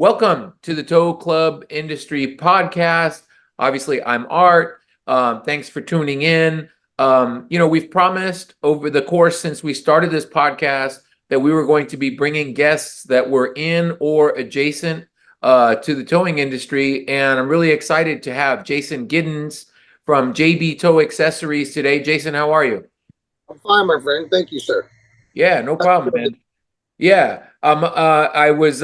Welcome to the Tow Club Industry Podcast. Obviously, I'm Art. Thanks for tuning in. We've promised over the course since we started this podcast that we were going to be bringing guests that were in or adjacent to the towing industry. And I'm really excited to have Jason Giddens from JB Tow Accessories today. Jason, how are you? I'm fine, my friend. Thank you, sir. Yeah, no problem, man. Yeah, I was,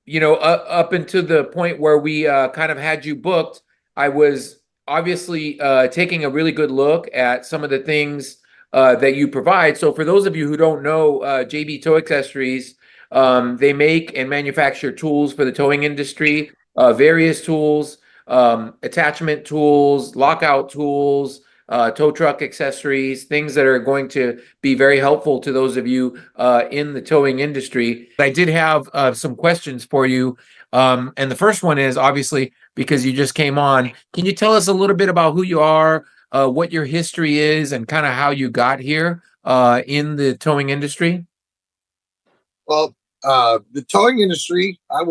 up until the point where we kind of had you booked, I was obviously taking a really good look at some of the things that you provide. So for those of you who don't know, JB Tow Accessories, they make and manufacture tools for the towing industry, various tools, attachment tools, lockout tools, tow truck accessories, things that are going to be very helpful to those of you in the towing industry. I did have some questions for you. And the first one is obviously because you just came on. Can you tell us a little bit about who you are, what your history is, and kind of how you got here in the towing industry? Well, the towing industry, my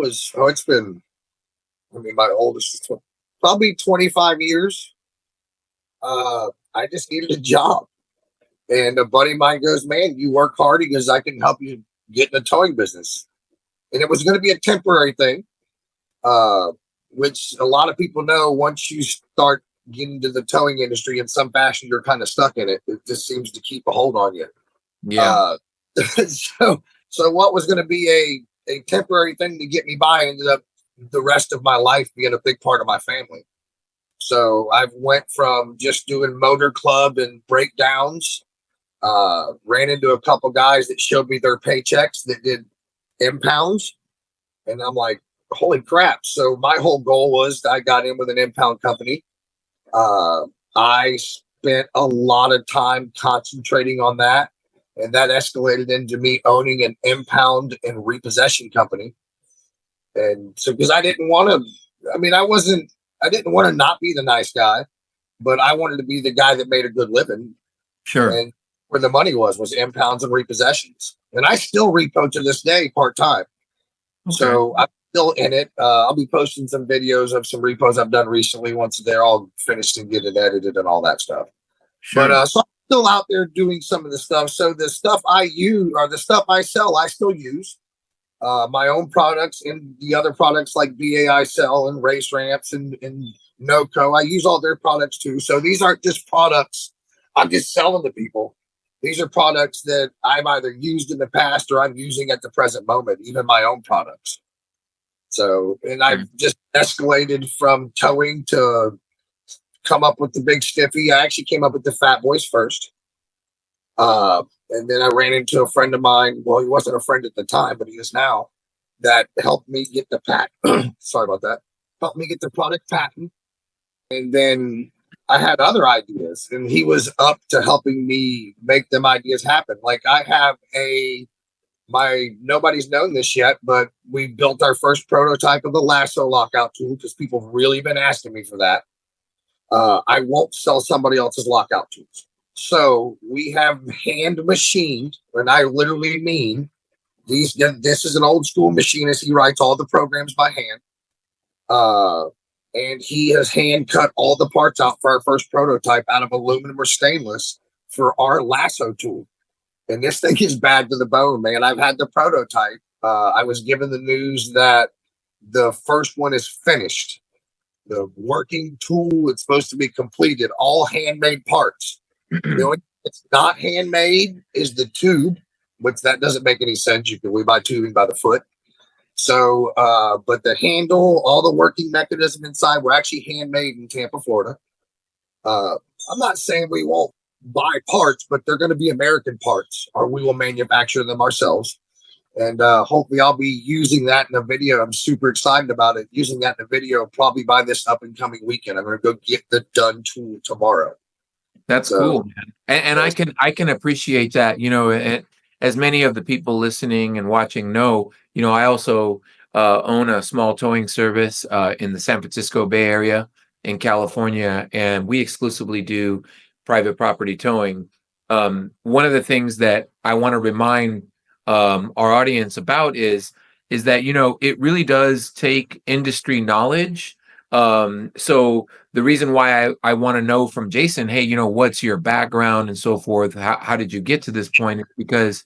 oldest is probably 25 years. I just needed a job. And a buddy of mine goes, man, you work hard. He goes, I can help you get in the towing business. And it was going to be a temporary thing, which a lot of people know once you start getting into the towing industry in some fashion, you're kind of stuck in it. It just seems to keep a hold on you. Yeah. So what was going to be a temporary thing to get me by ended up the rest of my life being a big part of my family. So I went from just doing motor club and breakdowns, ran into a couple guys that showed me their paychecks that did impounds. And I'm like, holy crap. So my whole goal was I got in with an impound company. I spent a lot of time concentrating on that. And that escalated into me owning an impound and repossession company. And so, because I didn't want to, I didn't want to not be the nice guy, but I wanted to be the guy that made a good living. Sure. And where the money was impounds and repossessions. And I still repo to this day part time. Okay. So I'm still in it. I'll be posting some videos of some repos I've done recently once they're all finished and get it edited and all that stuff. Sure. But so I'm still out there doing some of the stuff. So the stuff I use or the stuff I sell, I still use. My own products and the other products like BAI sell and Race Ramps and NOCO. I use all their products too. So these aren't just products I'm just selling to people. These are products that I've either used in the past or I'm using at the present moment, even my own products. So, and I've just escalated from towing to come up with the big stiffy. I actually came up with the Fat Boys first. And then I ran into a friend of mine. Well, he wasn't a friend at the time, but he is now. That helped me get the patent. Sorry about that. Helped me get the product patent. And then I had other ideas, and he was up to helping me make them ideas happen. Like I have nobody's known this yet, but we built our first prototype of the lasso lockout tool because people have really been asking me for that. I won't sell somebody else's lockout tools. So we have hand machined, and I literally mean these. This is an old school machinist. He writes all the programs by hand. And he has hand cut all the parts out for our first prototype out of aluminum or stainless for our lasso tool. And this thing is bad to the bone, man. I've had the prototype. I was given the news that the first one is finished. The working tool is supposed to be completed, all handmade parts. The only thing that's not handmade is the tube, which that doesn't make any sense. We buy tubing by the foot. So, but the handle, all the working mechanism inside were actually handmade in Tampa, Florida. I'm not saying we won't buy parts, but they're going to be American parts, or we will manufacture them ourselves. And hopefully I'll be using that in a video. I'm super excited about it. Using that in a video probably by this up and coming weekend. I'm going to go get the done tool tomorrow. That's cool, man. And I can appreciate that. As many of the people listening and watching know, I also own a small towing service in the San Francisco Bay Area in California, and we exclusively do private property towing. One of the things that I want to remind our audience about is is that, it really does take industry knowledge. So the reason why I want to know from Jason, hey, what's your background and so forth? How did you get to this point? Is because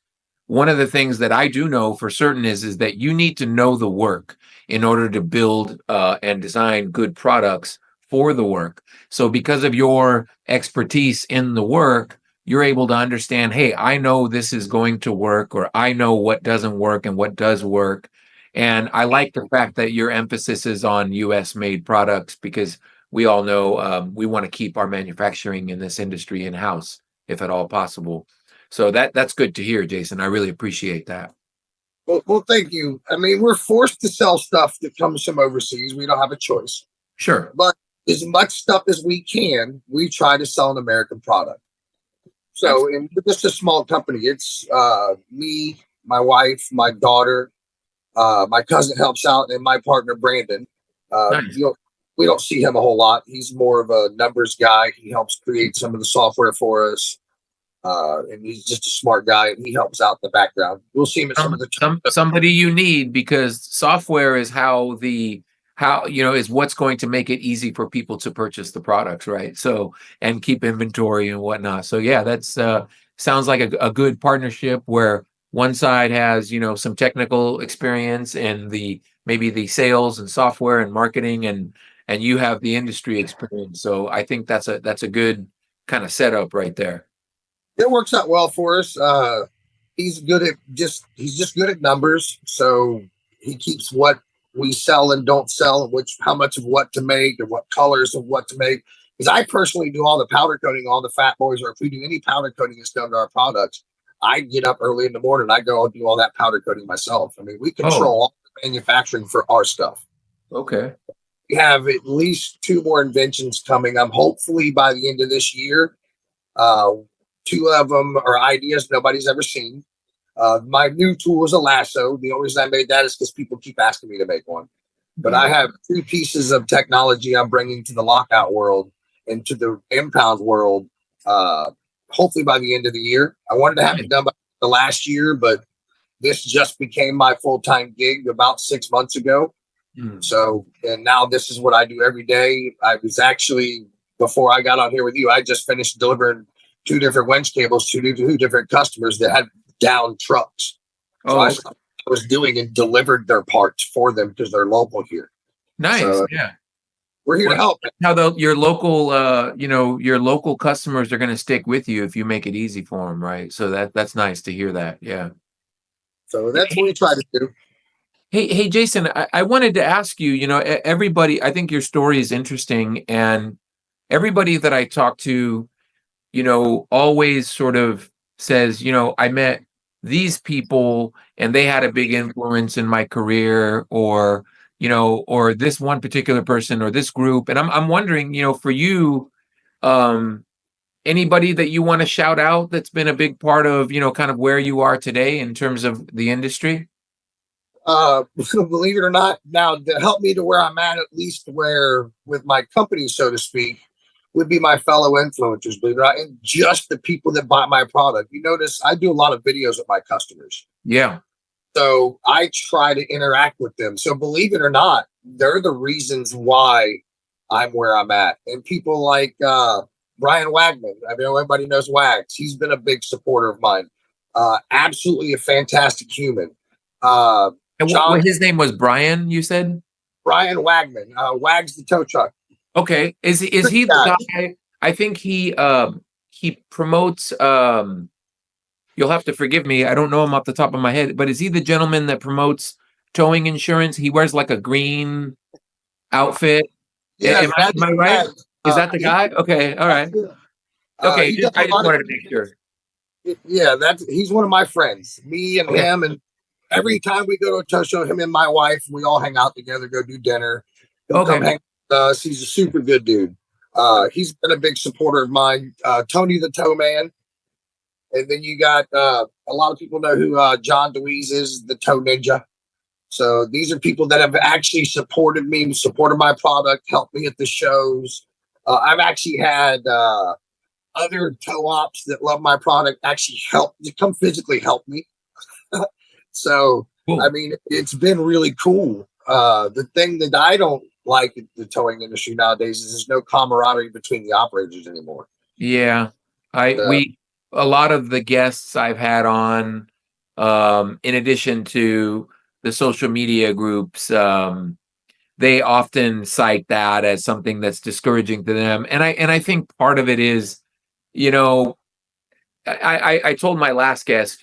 one of the things that I do know for certain is that you need to know the work in order to build and design good products for the work. So because of your expertise in the work, you're able to understand, hey, I know this is going to work, or I know what doesn't work and what does work. And I like the fact that your emphasis is on US made products, because we all know we want to keep our manufacturing in this industry in house, if at all possible. So that's good to hear, Jason. I really appreciate that. Well, thank you. I mean, we're forced to sell stuff that comes from overseas. We don't have a choice. Sure. But as much stuff as we can, we try to sell an American product. So, and we're just a small company. It's me, my wife, my daughter, my cousin helps out, and my partner Brandon. Nice. We don't see him a whole lot. He's more of a numbers guy. He helps create some of the software for us, and he's just a smart guy, and he helps out in the background. We'll see him at some of the Somebody you need, because software is is what's going to make it easy for people to purchase the products, right? So, and keep inventory and whatnot. So yeah, that's sounds like a good partnership where one side has, some technical experience and maybe the sales and software and marketing, and you have the industry experience. So I think that's a good kind of setup right there. It works out well for us. He's just good at numbers, so he keeps what we sell and don't sell, how much of what to make and what colors of what to make. Because I personally do all the powder coating, all the fat boys, or if we do any powder coating that's done to our products, I get up early in the morning. I go and do all that powder coating myself. I mean, we control all the manufacturing for our stuff. Okay. We have at least 2 more inventions coming. I'm hopefully by the end of this year. 2 of them are ideas nobody's ever seen. My new tool is a lasso. The only reason I made that is because people keep asking me to make one. But I have 2 pieces of technology I'm bringing to the lockout world and to the impound world. Hopefully by the end of the year. I wanted to have it done by the last year, but this just became my full-time gig about 6 months ago. So, and now this is what I do every day. I was actually, before I got on here with you, I just finished delivering 2 different winch cables to 2 different customers that had down trucks. So I was doing and delivered their parts for them because they're local here. Nice. So, yeah. We're here to help. How your local, your local customers are going to stick with you if you make it easy for them, right? So that's nice to hear that. Yeah. So that's what we try to do. Hey, Jason, I wanted to ask you, everybody, I think your story is interesting, and everybody that I talk to, always sort of says, I met these people and they had a big influence in my career, or this one particular person or this group. And I'm wondering, for you, anybody that you want to shout out that's been a big part of, kind of where you are today in terms of the industry? Believe it or not, now to help me to where I'm at least where with my company, so to speak, would be my fellow influencers, believe it or not, and just the people that buy my product. You notice I do a lot of videos with my customers. Yeah. So I try to interact with them. So believe it or not, they're the reasons why I'm where I'm at. And people like Brian Wagman, I mean, everybody knows Wags. He's been a big supporter of mine. Absolutely a fantastic human. And his name was Brian, you said? Brian Wagman, Wags the tow truck. Okay. Is he the guy? I think he promotes you'll have to forgive me, I don't know him off the top of my head, but is he the gentleman that promotes towing insurance? He wears like a green outfit. Yeah, am I right? Is that the guy? Okay, all right. Okay, I just wanted to make sure. Yeah, he's one of my friends. Me and him, and every time we go to a tow show, him and my wife, we all hang out together, go do dinner. He'll come hang with us. He's a super good dude. He's been a big supporter of mine. Tony the Tow Man. And then you got a lot of people know who John DeWeese is, the Tow Ninja. So these are people that have actually supported me, supported my product, helped me at the shows. I've actually had other tow ops that love my product actually come physically help me. So I Cool. mean, it's been really cool. The thing that I don't like in the towing industry nowadays is there's no camaraderie between the operators anymore. Yeah. Uh, We, a lot of the guests I've had on, in addition to the social media groups, they often cite that as something that's discouraging to them. And I think part of it is, you know, I told my last guest,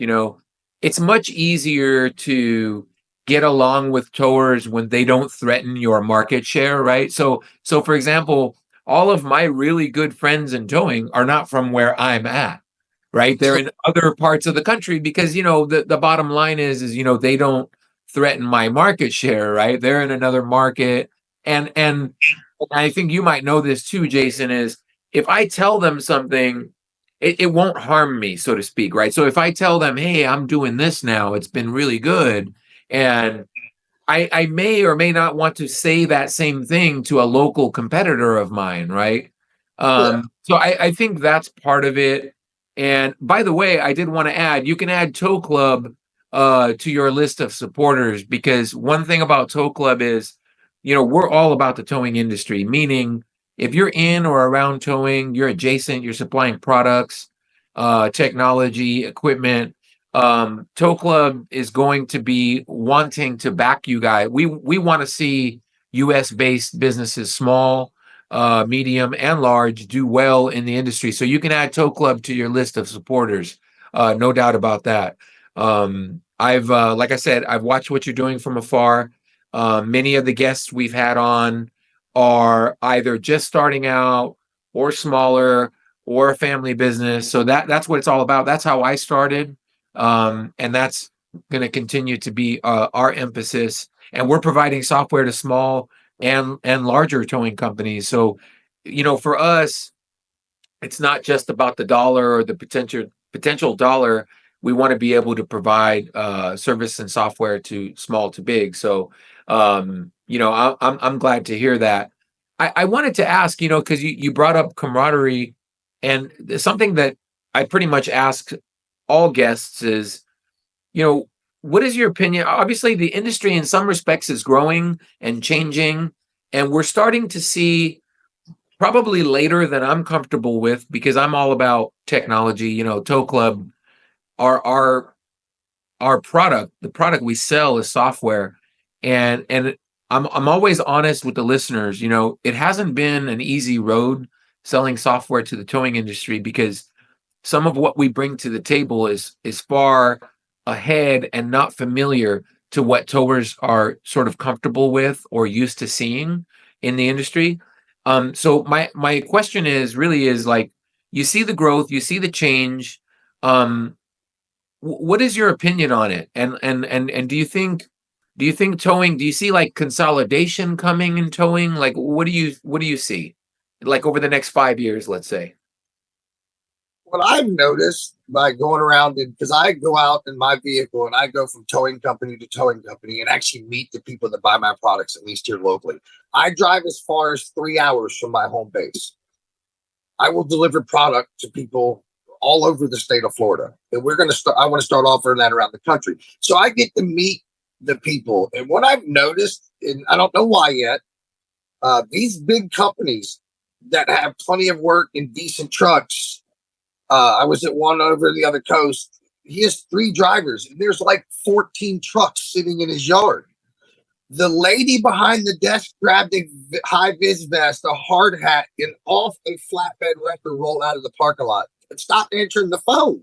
it's much easier to get along with towers when they don't threaten your market share, right? So for example, all of my really good friends in towing are not from where I'm at, right? They're in other parts of the country because, the bottom line is, they don't threaten my market share, right? They're in another market. And I think you might know this too, Jason, is if I tell them something, it won't harm me, so to speak, right? So if I tell them, hey, I'm doing this now, it's been really good. And I may or may not want to say that same thing to a local competitor of mine, right? yeah, So I think that's part of it. And by the way, I did want to add, you can add Tow Club to your list of supporters because one thing about Tow Club is, we're all about the towing industry, meaning if you're in or around towing, you're adjacent, you're supplying products, technology, equipment. Tow Club is going to be wanting to back you guys. We want to see US based businesses, small, medium, and large, do well in the industry. So you can add Tow Club to your list of supporters. No doubt about that. I've like I said, I've watched what you're doing from afar. Many of the guests we've had on are either just starting out or smaller or a family business. So that's what it's all about. That's how I started. And that's going to continue to be our emphasis. And we're providing software to small and larger towing companies. So, for us, it's not just about the dollar or the potential dollar. We want to be able to provide service and software to small to big. So, I'm glad to hear that. I wanted to ask, because you brought up camaraderie, and something that I pretty much ask all guests is, you know, what is your opinion? Obviously, the industry in some respects is growing and changing, and we're starting to see probably later than I'm comfortable with because I'm all about technology. Tow Club, our our our product, the product we sell is software, and I'm always honest with the listeners. It hasn't been an easy road selling software to the towing industry because some of what we bring to the table is far ahead and not familiar to what towers are sort of comfortable with or used to seeing in the industry. So my question is like, you see the growth, you see the change. Um, what is your opinion on it? And do you think towing? Do you see like consolidation coming in towing? Like, what do you see, like over the next 5 years, let's say? what I've noticed by going around and because I go out in my vehicle and I go from towing company to towing company and actually meet the people that buy my products, at least here locally. I drive as far as 3 hours from my home base. I will deliver product to people all over the state of Florida. And we're going to start, I want to start offering that around the country. So I get to meet the people. And what I've noticed, and I don't know why yet, these big companies that have plenty of work and decent trucks. I was at one over the other coast. He has 3 drivers, and there's like 14 trucks sitting in his yard. The lady behind the desk grabbed a high vis vest, a hard hat, and off a flatbed wrecker rolled out of the parking lot and stopped answering the phone.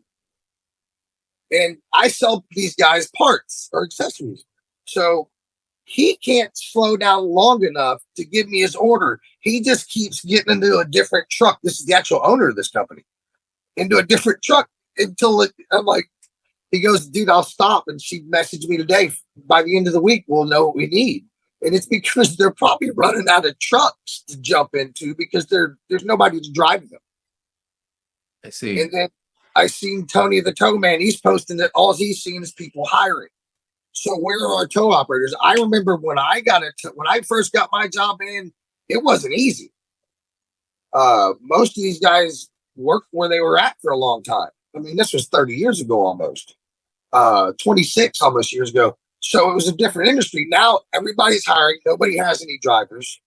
And I sell these guys parts or accessories. So he can't slow down long enough to give me his order. He just keeps getting into a different truck. This is the actual owner of this company, into a different truck until I'm like, he goes, dude, I'll stop. And she messaged me today. By the end of the week, we'll know what we need. And it's because they're probably running out of trucks to jump into because there's nobody to drive them. I see. And then I seen Tony the tow man. He's posting that all he's seen is people hiring. So where are our tow operators? I remember when when I first got my job in, it wasn't easy. Most of these guys worked where they were at for a long time. I mean, this was 30 years ago almost. 26 almost years ago. So it was a different industry. Now everybody's hiring. Nobody has any drivers.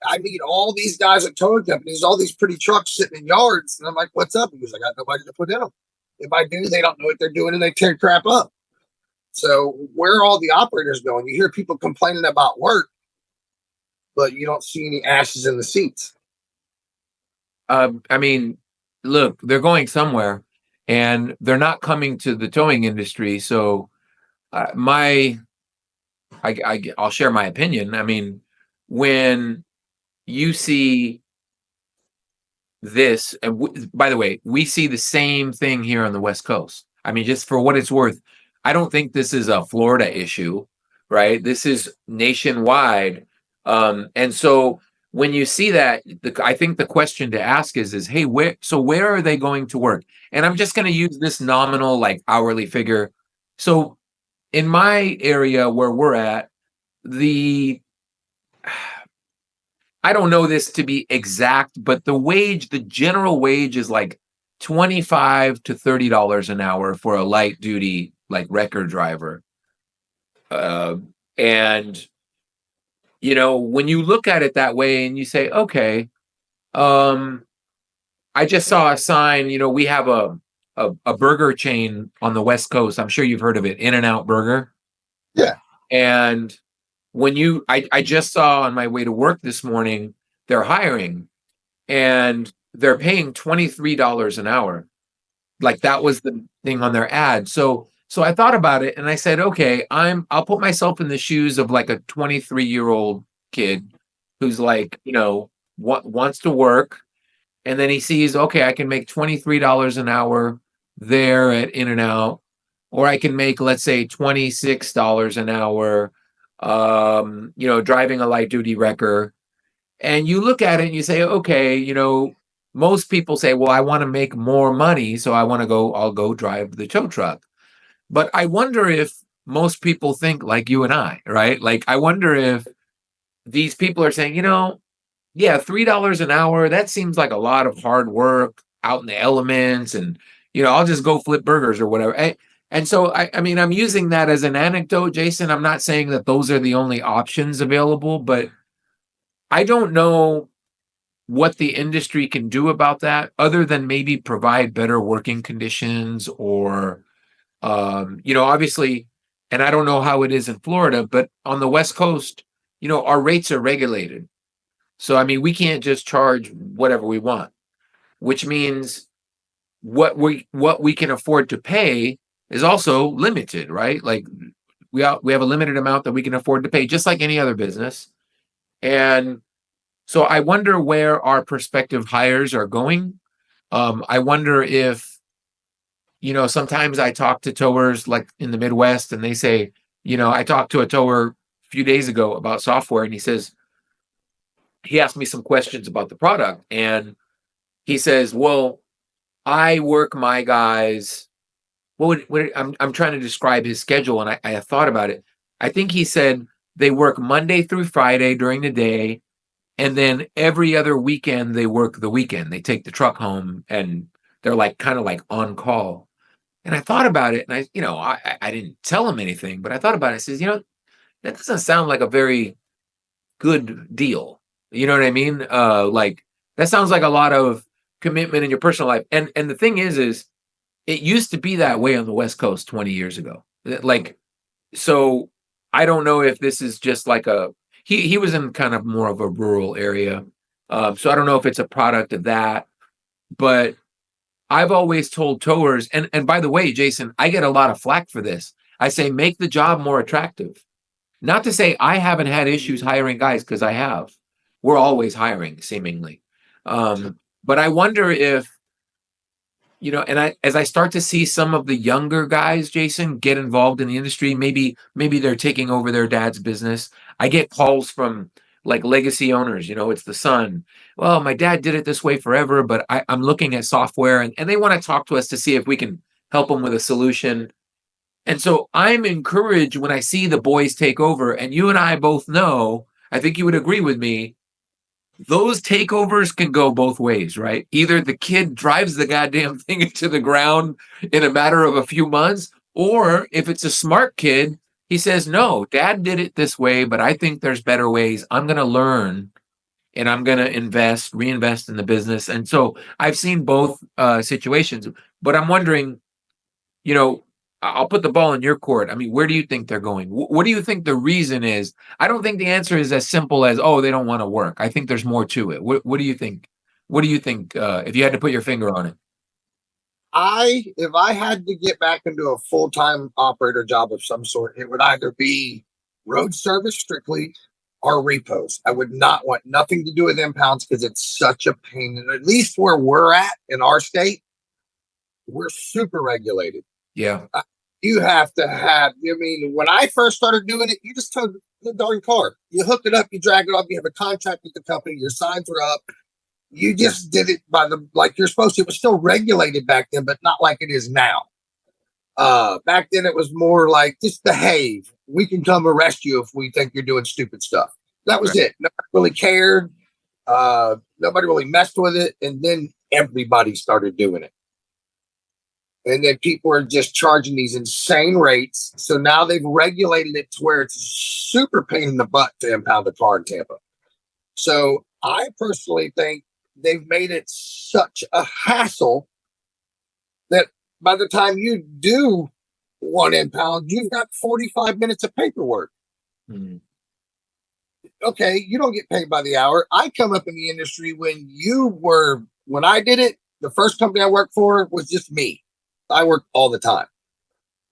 I meet all these guys at towing companies, all these pretty trucks sitting in yards. And I'm like, what's up? Because I got nobody to put in them. If I do, they don't know what they're doing and they tear crap up. So where are all the operators going? You hear people complaining about work, but you don't see any asses in the seats. I mean, look, they're going somewhere, and they're not coming to the towing industry. So, I'll share my opinion. I mean, when you see this, and by the way, we see the same thing here on the West Coast. I mean, just for what it's worth, I don't think this is a Florida issue, right? This is nationwide. And so when you see that, I think the question to ask is, hey, where are they going to work? And I'm just going to use this nominal, like, hourly figure. So in my area where we're at, I don't know this to be exact, but the general wage is like $25 to $30 an hour for a light duty, like, record driver. And when you look at it that way and you say, okay, I just saw a sign, we have a burger chain on the West Coast. I'm sure you've heard of it, In-N-Out Burger. Yeah. And I just saw on my way to work this morning, they're hiring and they're paying $23 an hour. Like, that was the thing on their ad. So I thought about it and I said, okay, I'll put myself in the shoes of like a 23-year-old kid who's like, wants to work. And then he sees, okay, I can make $23 an hour there at In-N-Out, or I can make, let's say, $26 an hour, driving a light duty wrecker. And you look at it and you say, okay, most people say, well, I want to make more money, so I'll go drive the tow truck. But I wonder if most people think like you and I, right? Like, I wonder if these people are saying, yeah, $3 an hour, that seems like a lot of hard work out in the elements, and I'll just go flip burgers or whatever. And so I mean, I'm using that as an anecdote, Jason. I'm not saying that those are the only options available, but I don't know what the industry can do about that other than maybe provide better working conditions or obviously, and I don't know how it is in Florida, but on the West Coast, our rates are regulated. So, I mean, we can't just charge whatever we want, which means what we can afford to pay is also limited, right? Like, we have a limited amount that we can afford to pay, just like any other business. And so I wonder where our prospective hires are going. I wonder if, sometimes I talk to towers like in the Midwest and they say, I talked to a tower a few days ago about software, and he asked me some questions about the product, and he says, well, I work my guys. I'm trying to describe his schedule, and I thought about it. I think he said they work Monday through Friday during the day, and then every other weekend they work the weekend. They take the truck home, and they're like kind of like on call. And I thought about it, and I didn't tell him anything, but I thought about it. I says, that doesn't sound like a very good deal. You know what I mean? Like, that sounds like a lot of commitment in your personal life. And the thing is it used to be that way on the West Coast 20 years ago. Like, so I don't know if this is just like he was in kind of more of a rural area. So I don't know if it's a product of that, but I've always told towers, and by the way, Jason, I get a lot of flack for this. I say, make the job more attractive. Not to say I haven't had issues hiring guys, because I have. We're always hiring, seemingly. But I wonder if, as I start to see some of the younger guys, Jason, get involved in the industry, maybe they're taking over their dad's business. I get calls from like legacy owners, it's the son. Well, my dad did it this way forever, but I'm looking at software, and they want to talk to us to see if we can help them with a solution. And so I'm encouraged when I see the boys take over, and you and I both know, I think you would agree with me, those takeovers can go both ways, right? Either the kid drives the goddamn thing into the ground in a matter of a few months, or if it's a smart kid, He says, no, dad did it this way, but I think there's better ways. I'm going to learn and I'm going to reinvest in the business. And so I've seen both situations, but I'm wondering, you know, I'll put the ball in your court. I mean, where do you think they're going? What do you think the reason is? I don't think the answer is as simple as, oh, they don't want to work. I think there's more to it. What do you think? What do you think if you had to put your finger on it? If I had to get back into a full-time operator job of some sort, it would either be road service strictly or repos. I would not want nothing to do with impounds because it's such a pain. And at least where we're at in our state, we're super regulated. Yeah. You have to have, I mean, when I first started doing it, you just towed the darn car. You hook it up, you drag it off, you have a contract with the company, your signs are up. You just did it by the like you're supposed to. It was still regulated back then, but not like it is now. Back then it was more like just behave. We can come arrest you if we think you're doing stupid stuff. That was it. Nobody really cared. Nobody really messed with it. And then everybody started doing it. And then people are just charging these insane rates. So now they've regulated it to where it's super pain in the butt to impound a car in Tampa. So I personally think they've made it such a hassle that by the time you do one impound, you've got 45 minutes of paperwork. Mm-hmm. Okay, you don't get paid by the hour. I come up in the industry when I did it, the first company I worked for was just me. I worked all the time.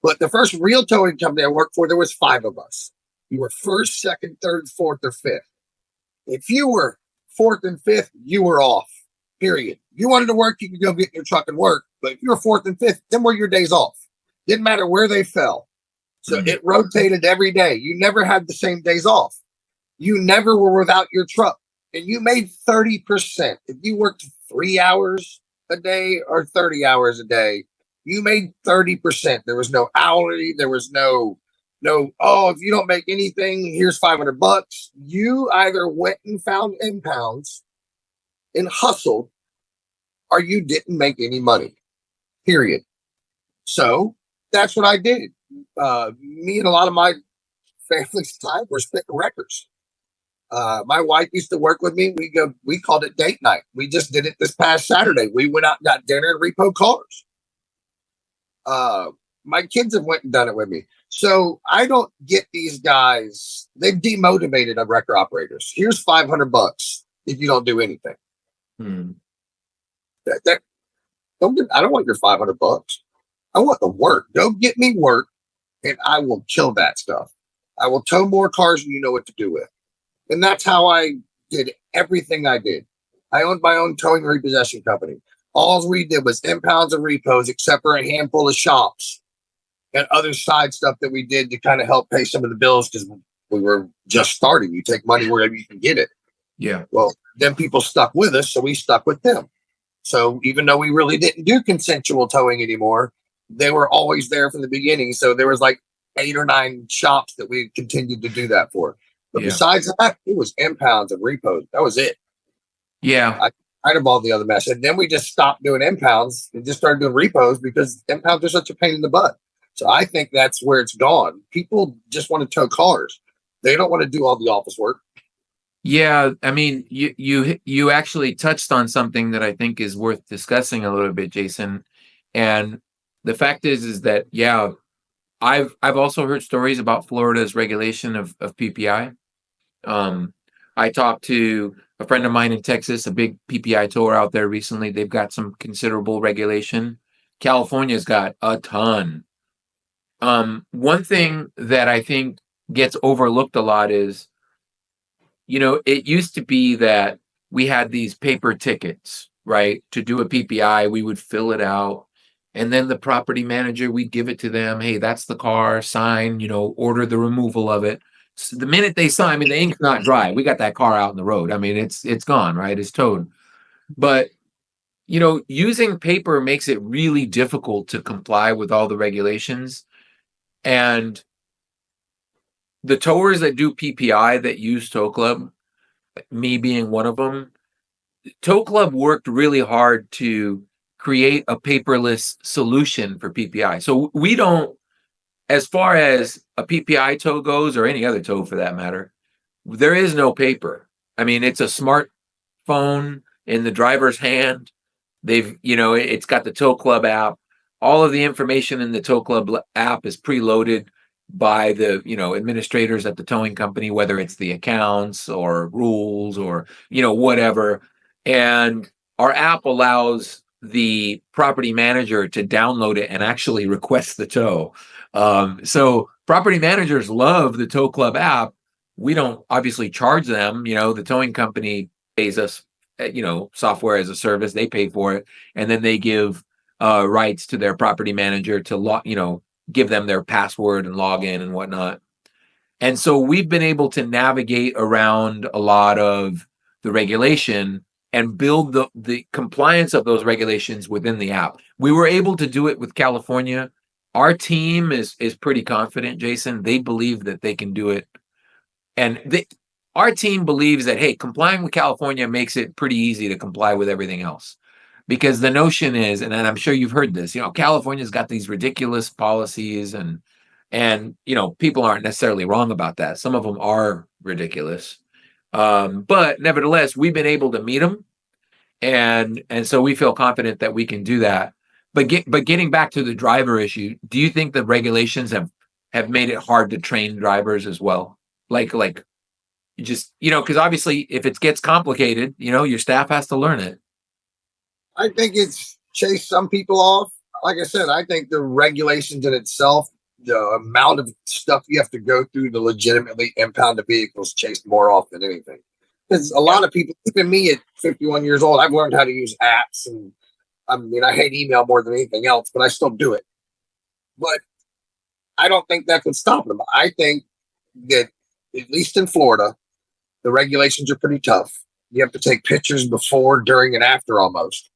But the first real towing company I worked for, there was 5 of us. You were first, second, third, fourth, or fifth. If you were fourth and fifth, you were off. Period. You wanted to work, you could go get in your truck and work. But if you were fourth and fifth, then were your days off. Didn't matter where they fell. So it rotated every day. You never had the same days off. You never were without your truck. And you made 30%. If you worked 3 hours a day or 30 hours a day, you made 30%. There was no hourly. There was no, oh, if you don't make anything, here's $500. You either went and found impounds and hustled, or you didn't make any money, period. So that's what I did. Me and a lot of my family's time were spent in records. My wife used to work with me. We called it date night. We just did it this past Saturday. We went out and got dinner and repo cars. My kids have went and done it with me. So I don't get these guys. They've demotivated our record operators. Here's $500 if you don't do anything. I don't want your $500. I want the work. Go get me work, and I will kill that stuff. I will tow more cars than you know what to do with. And that's how I did everything I did. I owned my own towing and repossession company. All we did was impounds and repos, except for a handful of shops and other side stuff that we did to kind of help pay some of the bills because we were just starting. You take money wherever you can get it. Yeah. Well, then people stuck with us, so we stuck with them. So even though we really didn't do consensual towing anymore, they were always there from the beginning. So there was like 8 or 9 shops that we continued to do that for. But besides that, it was impounds and repos. That was it. Yeah. Out of all the other mess. And then we just stopped doing impounds and just started doing repos because impounds are such a pain in the butt. So I think that's where it's gone. People just want to tow cars. They don't want to do all the office work. Yeah, I mean, you actually touched on something that I think is worth discussing a little bit, Jason. And the fact is that I've also heard stories about Florida's regulation of PPI. I talked to a friend of mine in Texas, a big PPI tower out there recently. They've got some considerable regulation. California's got a ton. One thing that I think gets overlooked a lot is, it used to be that we had these paper tickets, right? To do a PPI, we would fill it out. And then the property manager, we'd give it to them. Hey, that's the car, sign, order the removal of it. So the minute they sign, I mean, the ink's not dry. We got that car out on the road. I mean, it's gone, right? It's towed. But, using paper makes it really difficult to comply with all the regulations. And the towers that do PPI that use Tow Club, me being one of them, Tow Club worked really hard to create a paperless solution for PPI. So we don't as far as a PPI tow goes, or any other tow for that matter, there is no paper. I mean, it's a smartphone in the driver's hand. It's got the Tow Club app. All of the information in the Tow Club app is preloaded by the, administrators at the towing company, whether it's the accounts or rules or, whatever. And our app allows the property manager to download it and actually request the tow. So property managers love the Tow Club app. We don't obviously charge them. The towing company pays us, software as a service. They pay for it, and then they give rights to their property manager to give them their password and log in and whatnot. And so we've been able to navigate around a lot of the regulation and build the compliance of those regulations within the app. We were able to do it with California. Our team is pretty confident, Jason. They believe that they can do it. And our team believes that, hey, complying with California makes it pretty easy to comply with everything else. Because the notion is, and I'm sure you've heard this, California's got these ridiculous policies and people aren't necessarily wrong about that. Some of them are ridiculous. But nevertheless, we've been able to meet them. And so we feel confident that we can do that. But getting back to the driver issue, do you think the regulations have made it hard to train drivers as well? Like just, because obviously if it gets complicated, your staff has to learn it. I think it's chased some people off. Like I said, I think the regulations in itself, the amount of stuff you have to go through to legitimately impound a vehicle is chased more off than anything. Because a lot of people, even me at 51 years old, I've learned how to use apps. And I hate email more than anything else, but I still do it. But I don't think that could stop them. I think that, at least in Florida, the regulations are pretty tough. You have to take pictures before, during, and after almost.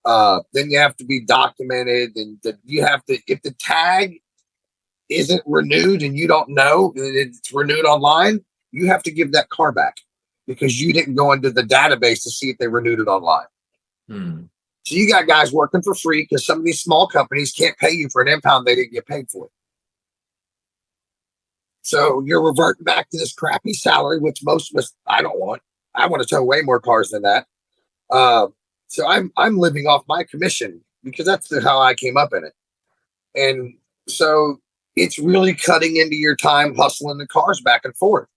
Then you have to be documented, and you have to, if the tag isn't renewed and you don't know that it's renewed online, you have to give that car back because you didn't go into the database to see if they renewed it online. So you got guys working for free because some of these small companies can't pay you for an impound they didn't get paid for it. So you're reverting back to this crappy salary, which most of us, I don't want. I want to tow way more cars than that. So I'm living off my commission because that's how I came up in it. And so it's really cutting into your time hustling the cars back and forth.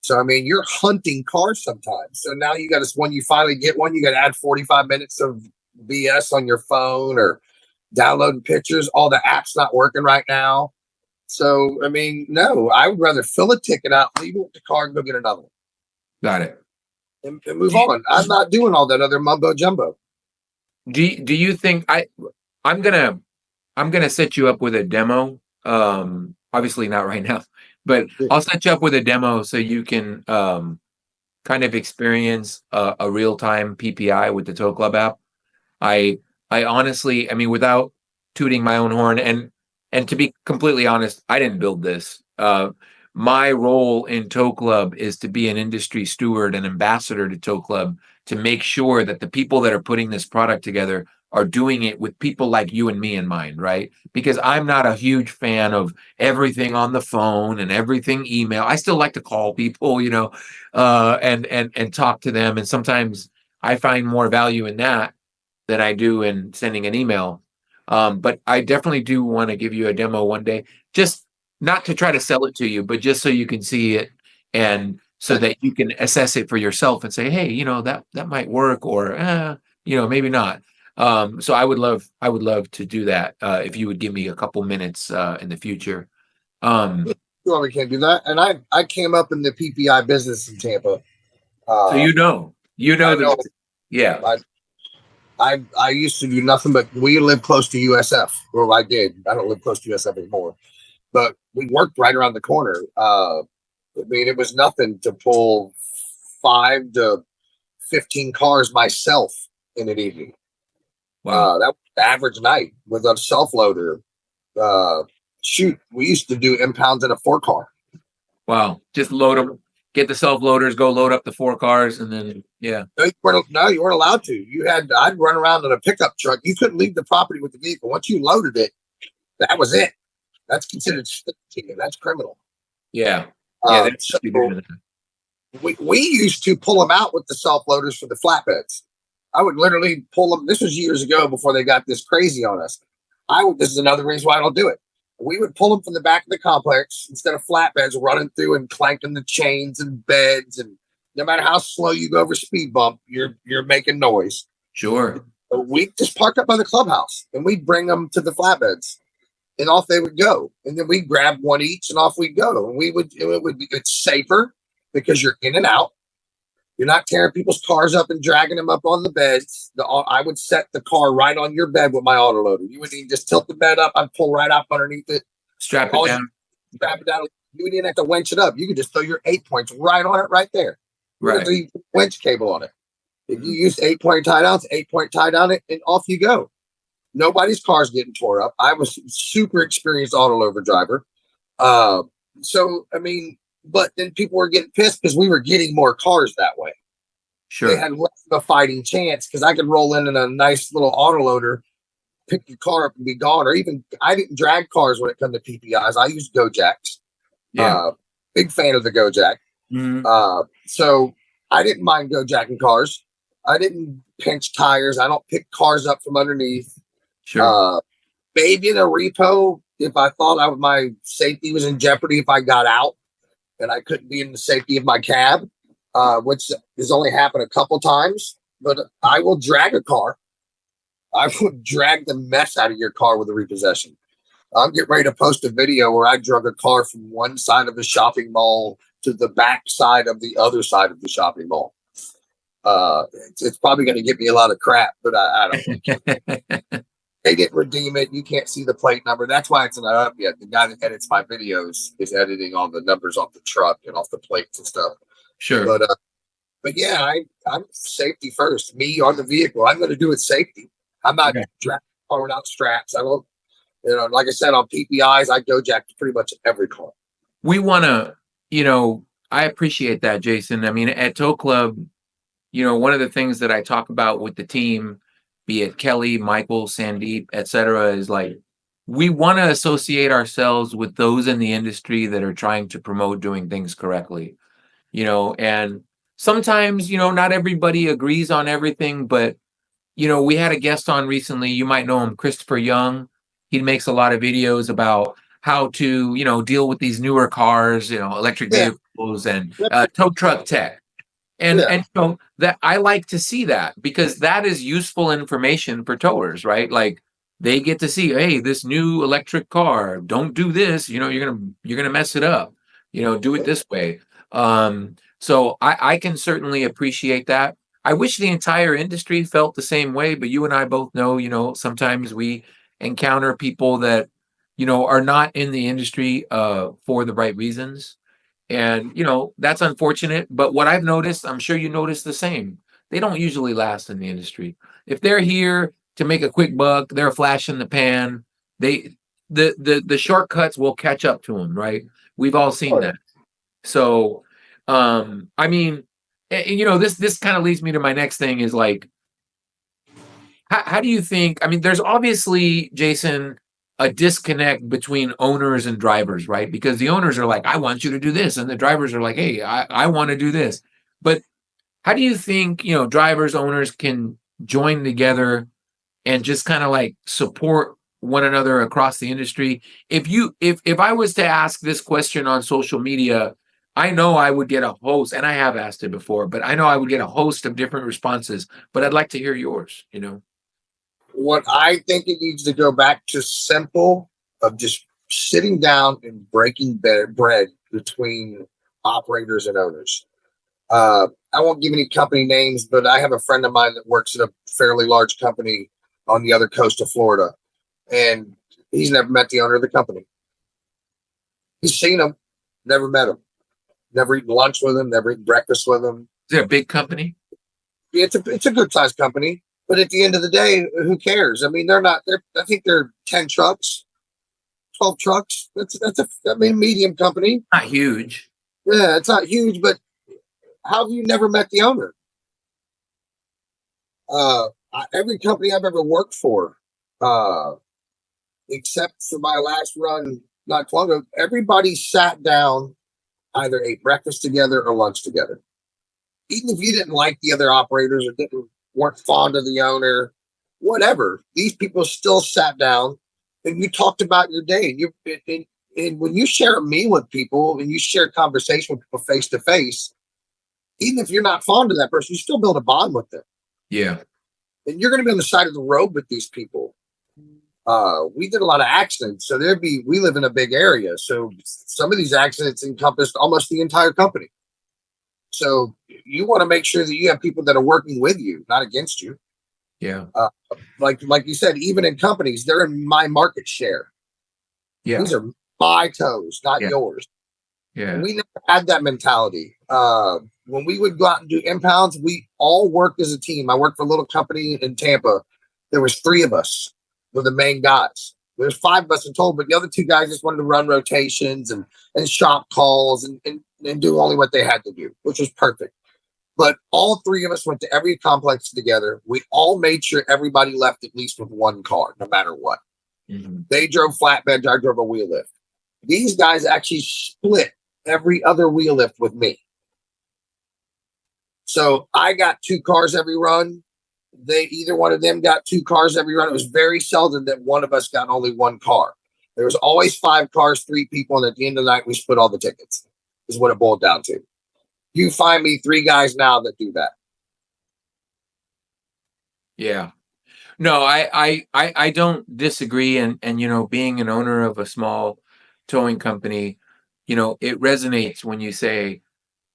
So, you're hunting cars sometimes. So now you got to, when you finally get one, you got to add 45 minutes of BS on your phone or downloading pictures. All the apps not working right now. So, no, I would rather fill a ticket out, leave it with the car and go get another one. Got it. And move on. I'm not doing all that other mumbo jumbo. Do you think I'm gonna set you up with a demo? Obviously not right now, but I'll set you up with a demo so you can kind of experience a real-time PPI with the Tow Club app. I honestly, without tooting my own horn, and to be completely honest, I didn't build this. My role in Tow Club is to be an industry steward and ambassador to Tow Club to make sure that the people that are putting this product together are doing it with people like you and me in mind, right? Because I'm not a huge fan of everything on the phone and everything email. I still like to call people, and talk to them. And sometimes I find more value in that than I do in sending an email. But I definitely do want to give you a demo one day, just not to try to sell it to you, but just so you can see it and so that you can assess it for yourself and say, hey, that might work, or maybe not. So I would love to do that if you would give me a couple minutes in the future. Sure, we can't do that. And I came up in the PPI business in Tampa. So yeah. I used to do nothing but we live close to USF, or I did. I don't live close to USF anymore, but we worked right around the corner. It was nothing to pull 5 to 15 cars myself in an evening. Wow. That was the average night with a self loader. We used to do impounds in a 4-car. Wow. Just load them, get the self loaders, go load up the 4 cars, and then yeah. No, you weren't allowed to. I'd run around in a pickup truck. You couldn't leave the property with the vehicle. Once you loaded it, that was it. That's considered stinking, and that's criminal. Yeah. Yeah. That's So stupid. we used to pull them out with the self loaders for the flatbeds. I would literally pull them. This was years ago before they got this crazy on us. This is another reason why I don't do it. We would pull them from the back of the complex instead of flatbeds running through and clanking the chains and beds. And no matter how slow you go over speed bump, you're making noise. Sure. So we just parked up by the clubhouse and we'd bring them to the flatbeds, and off they would go. And then we'd grab one each and off we'd go. And it's safer because you're in and out. You're not tearing people's cars up and dragging them up on the beds. I would set the car right on your bed with my autoloader. You wouldn't even just tilt the bed up. I'd pull right up underneath it. Strap it down. Strap it down. You wouldn't even have to winch it up. You could just throw your 8-points right on it right there. Right. You put winch cable on it. If you use 8-point tie downs, 8-point tie down it, and off you go. Nobody's car's getting tore up. I was super experienced autoloader driver. So, I mean, but then people were getting pissed because we were getting more cars that way. Sure. They had less of a fighting chance because I could roll in a nice little autoloader, pick your car up and be gone. Or even I didn't drag cars when it come to PPIs. I used Gojacks. Yeah. Big fan of the Gojack. Mm-hmm. So I didn't mind Gojacking cars. I didn't pinch tires. I don't pick cars up from underneath. Sure. Maybe in a repo, if I thought my safety was in jeopardy, if I got out and I couldn't be in the safety of my cab, which has only happened a couple times, but I will drag a car. I would drag the mess out of your car with a repossession. I'm getting ready to post a video where I drug a car from one side of the shopping mall to the back side of the other side of the shopping mall. It's probably going to give me a lot of crap, but I don't think they didn't redeem it. You can't see the plate number. That's why it's not up yet. The guy that edits my videos is editing all the numbers off the truck and off the plates and stuff. Sure. But yeah, I'm safety first. Me on the vehicle. I'm going to do it safety. I'm not dragging the car without straps. I don't. Like I said, on PPIs, I Gojak to pretty much every car. We want to, I appreciate that, Jason. I mean, at Tow Club, one of the things that I talk about with the team, be it Kelly, Michael, Sandeep, etc., is like, we want to associate ourselves with those in the industry that are trying to promote doing things correctly, and sometimes, not everybody agrees on everything, but, we had a guest on recently, you might know him, Christopher Young. He makes a lot of videos about how to, deal with these newer cars, electric vehicles and tow truck tech. And that I like to see that because that is useful information for towers, right? Like they get to see, hey, this new electric car, don't do this, you're gonna mess it up, do it this way. So I can certainly appreciate that. I wish the entire industry felt the same way, but you and I both know, sometimes we encounter people that, are not in the industry for the right reasons. And, that's unfortunate. But what I've noticed, I'm sure you noticed the same. They don't usually last in the industry. If they're here to make a quick buck, they're a flash in the pan. The shortcuts will catch up to them, right? We've all seen that. So, I mean, this kind of leads me to my next thing is like, how do you think, I mean, there's obviously, Jason, a disconnect between owners and drivers, right? Because the owners are like, I want you to do this. And the drivers are like, hey, I want to do this. But how do you think, drivers, owners can join together and just kind of like support one another across the industry? If I was to ask this question on social media, I know I would get a host, and I have asked it before, but I know I would get a host of different responses, but I'd like to hear yours, What I think it needs to go back to simple of just sitting down and breaking bread between operators and owners. I won't give any company names, but I have a friend of mine that works at a fairly large company on the other coast of Florida, and he's never met the owner of the company. He's seen him, never met him, never eaten lunch with him, never eaten breakfast with him. Is it a big company? It's a good sized company. But at the end of the day, who cares? I mean, I think they're 10 trucks, 12 trucks. That's a medium company. Not huge. Yeah, it's not huge, but how have you never met the owner? Every company I've ever worked for, except for my last run not too long ago, everybody sat down, either ate breakfast together or lunch together. Even if you didn't like the other operators or didn't weren't fond of the owner, whatever, these people still sat down and you talked about your day. And when you share a meal with people and you share conversation with people face to face, even if you're not fond of that person, you still build a bond with them. Yeah. And you're going to be on the side of the road with these people. We did a lot of accidents, so we live in a big area, so some of these accidents encompassed almost the entire company. So you want to make sure that you have people that are working with you, not against you. Yeah. Like you said, even in companies, they're in my market share. Yeah. These are my toes, not Yeah. yours. Yeah. We never had that mentality. When we would go out and do impounds, we all worked as a team. I worked for a little company in Tampa. There was 3 of us were the main guys. There's 5 of us in total, but the other 2 guys just wanted to run rotations and shop calls and do only what they had to do, which was perfect. But all 3 of us went to every complex together. We all made sure everybody left at least with 1 car, no matter what. Mm-hmm. They drove flatbeds, I drove a wheel lift. These guys actually split every other wheel lift with me. So I got 2 cars every run. Either one of them got 2 cars every run. It was very seldom that one of us got only 1 car. There was always 5 cars, 3 people, and at the end of the night, we split all the tickets. Is what it boiled down to. You find me 3 guys now that do that. Yeah. No, I don't disagree. And, being an owner of a small towing company, it resonates when you say,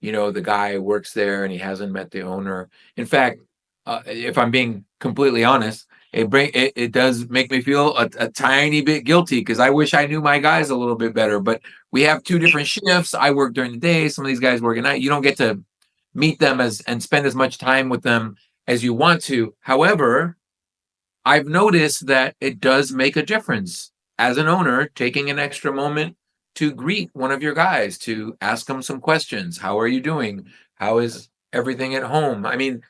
the guy works there and he hasn't met the owner. In fact, if I'm being completely honest, it does make me feel a tiny bit guilty because I wish I knew my guys a little bit better. But we have 2 different shifts. I work during the day. Some of these guys work at night. You don't get to meet them and spend as much time with them as you want to. However, I've noticed that it does make a difference as an owner, taking an extra moment to greet one of your guys, to ask them some questions. How are you doing? How is everything at home? I mean,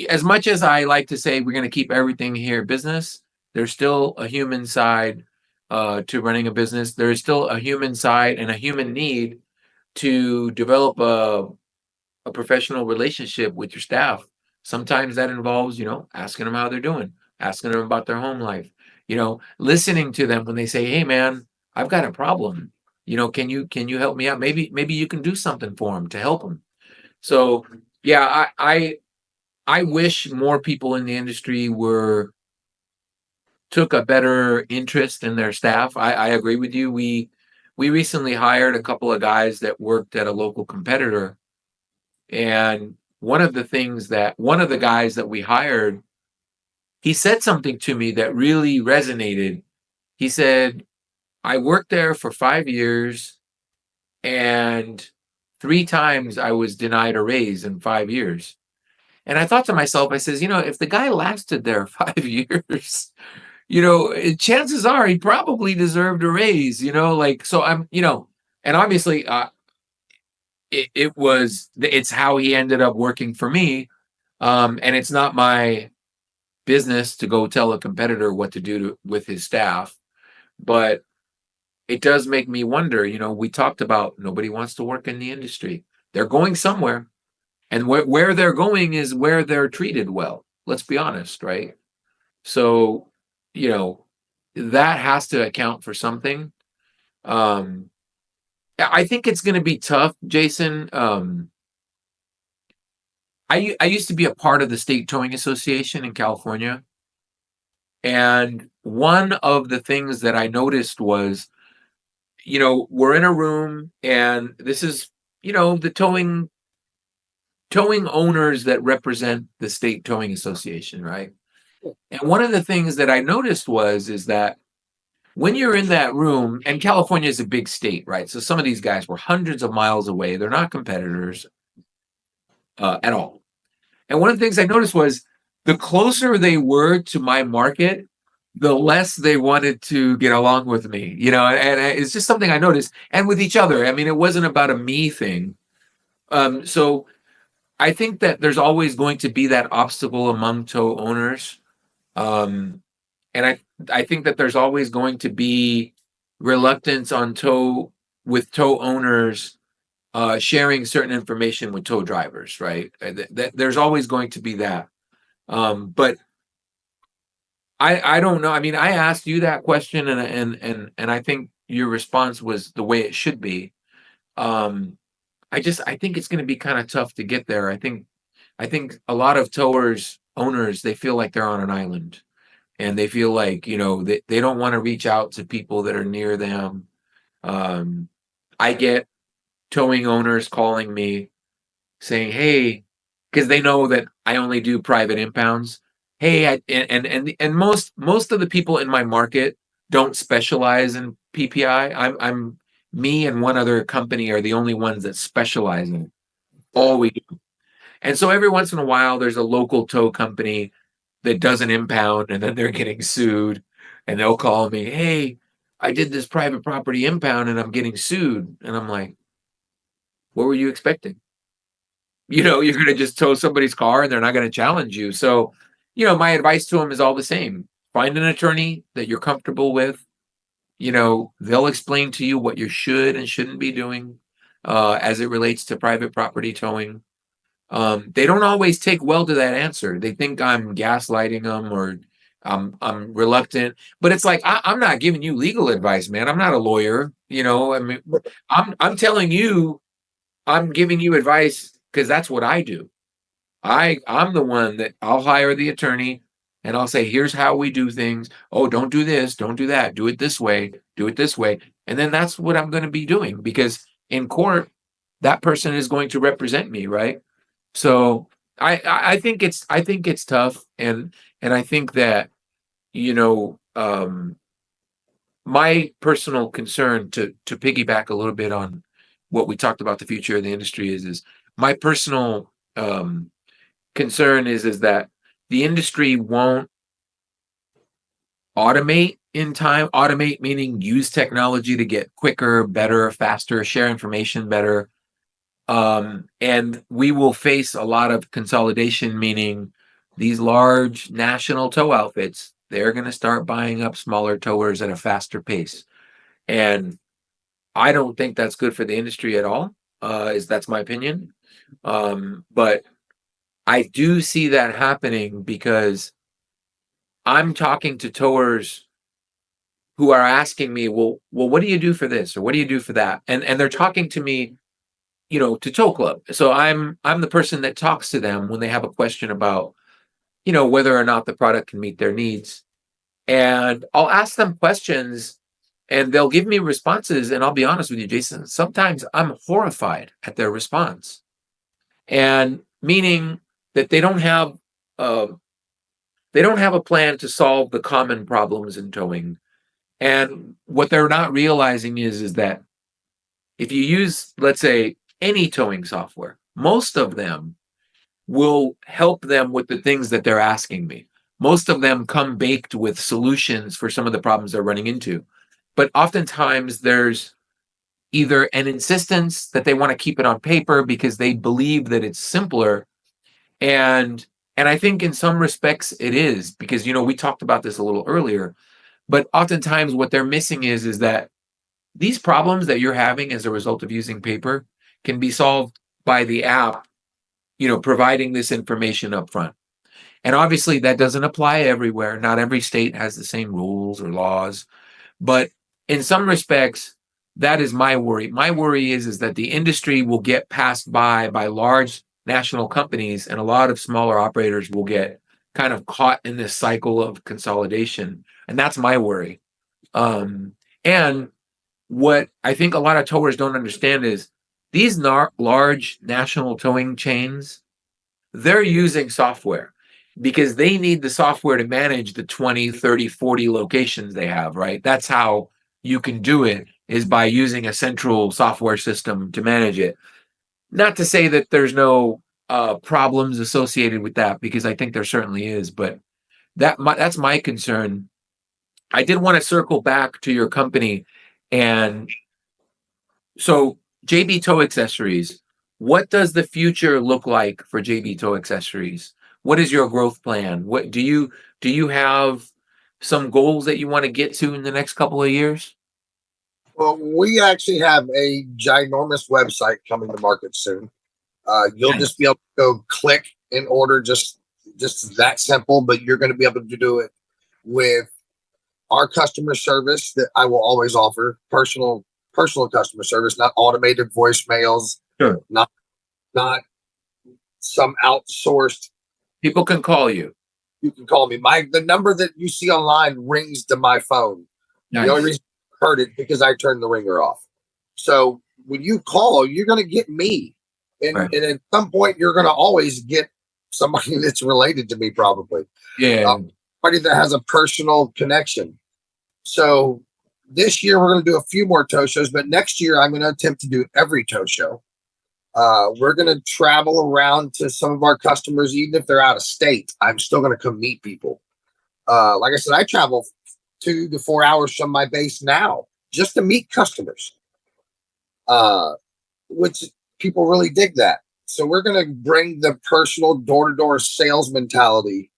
as much as I like to say we're going to keep everything here business, there's still a human side to running a business. There is still a human side and a human need to develop a professional relationship with your staff. Sometimes that involves, asking them how they're doing, asking them about their home life, listening to them when they say, "Hey man, I've got a problem. Can you help me out? Maybe you can do something for them to help them." So, yeah, I wish more people in the industry took a better interest in their staff. I agree with you. We recently hired a couple of guys that worked at a local competitor, and one of the guys that we hired, he said something to me that really resonated. He said, "I worked there for 5 years, and 3 times I was denied a raise in 5 years." And I thought to myself, I says, if the guy lasted there 5 years, chances are he probably deserved a raise, so and obviously, it's how he ended up working for me. And it's not my business to go tell a competitor what to do with his staff, but it does make me wonder. We talked about nobody wants to work in the industry. They're going somewhere, and where they're going is where they're treated well. Let's be honest, right? So, that has to account for something. I think it's going to be tough, Jason. I used to be a part of the State Towing Association in California. And one of the things that I noticed was, we're in a room and this is, the towing owners that represent the State Towing Association, right? And one of the things that I noticed is that when you're in that room, and California is a big state, right? So some of these guys were hundreds of miles away. They're not competitors at all. And one of the things I noticed was the closer they were to my market, the less they wanted to get along with me, and it's just something I noticed, and with each other. I mean, it wasn't about a me thing. So I think that there's always going to be that obstacle among tow owners. And I think that there's always going to be reluctance on tow owners sharing certain information with tow drivers, right? There's always going to be that. But I don't know. I mean, I asked you that question, and I think your response was the way it should be. Um, I think it's going to be kind of tough to get there. I think a lot of towers owners, they feel like they're on an island, and they feel like, they don't want to reach out to people that are near them. I get towing owners calling me saying, "Hey," because they know that I only do private impounds. Hey, and most of the people in my market don't specialize in PPI. I'm me and one other company are the only ones that specialize in it. All we do. And so every once in a while, there's a local tow company that does an impound, and then they're getting sued, and they'll call me, "Hey, I did this private property impound, and I'm getting sued." And I'm like, "What were you expecting?" You're going to just tow somebody's car and they're not going to challenge you. So, my advice to them is all the same. Find an attorney that you're comfortable with. They'll explain to you what you should and shouldn't be doing as it relates to private property towing. They don't always take well to that answer. They think I'm gaslighting them or I'm reluctant. But it's like I'm not giving you legal advice, man. I'm not a lawyer. I mean, I'm telling you, I'm giving you advice because that's what I do. I'm the one that I'll hire the attorney and I'll say, here's how we do things. Oh, don't do this, don't do that. Do it this way, do it this way. And then that's what I'm going to be doing because in court, that person is going to represent me, right? So I think it's tough, and I think that you know my personal concern to piggyback a little bit on what we talked about the future of the industry is my personal concern is that the industry won't automate in time. Automate meaning use technology to get quicker, better, faster, share information better. And we will face a lot of consolidation, meaning these large national tow outfits, they're going to start buying up smaller towers at a faster pace. And I don't think that's good for the industry at all. That's my opinion. But I do see that happening because I'm talking to towers who are asking me, well, what do you do for this or what do you do for that? And they're talking to me, to Tow Club. So I'm the person that talks to them when they have a question about, whether or not the product can meet their needs. And I'll ask them questions and they'll give me responses. And I'll be honest with you, Jason, sometimes I'm horrified at their response. And meaning that uh, they don't have a plan to solve the common problems in towing. And what they're not realizing is that if you use, let's say, any towing software, most of them will help them with the things that they're asking me. Most of them come baked with solutions for some of the problems they're running into. But oftentimes there's either an insistence that they want to keep it on paper because they believe that it's simpler. And I think in some respects it is because, we talked about this a little earlier, but oftentimes what they're missing is that these problems that you're having as a result of using paper can be solved by the app, providing this information up front. And obviously that doesn't apply everywhere. Not every state has the same rules or laws, but in some respects, that is my worry. My worry is that the industry will get passed by large national companies and a lot of smaller operators will get kind of caught in this cycle of consolidation. And that's my worry. And what I think a lot of towers don't understand is these large national towing chains, they're using software because they need the software to manage the 20, 30, 40 locations they have, right? That's how you can do it is by using a central software system to manage it. Not to say that there's no problems associated with that, because I think there certainly is, but that's my concern. I did want to circle back to your company. And so JB Tow Accessories, what does the future look like for JB Tow Accessories? What is your growth plan? What do you have some goals that you want to get to in the next couple of years? Well, we actually have a ginormous website coming to market soon. You'll Nice. just be able to go click and order, just that simple. But you're going to be able to do it with our customer service that I will always offer, personal customer service, not automated voicemails, Sure. not some outsourced. People can call you. You can call me. The number that you see online rings to my phone. The only Nice. reason I heard it because I turned the ringer off. So when you call, you're going to get me, and Right. and at some point you're going to always get somebody that's related to me, probably Yeah. somebody that has a personal connection. So this year we're going to do a few more tow shows, but next year I'm going to attempt to do every tow show. We're going to travel around to some of our customers, even if they're out of state. I'm still going to come meet people. Like I said, I travel 2 to 4 hours from my base now just to meet customers, which people really dig that. So we're going to bring the personal door-to-door sales mentality,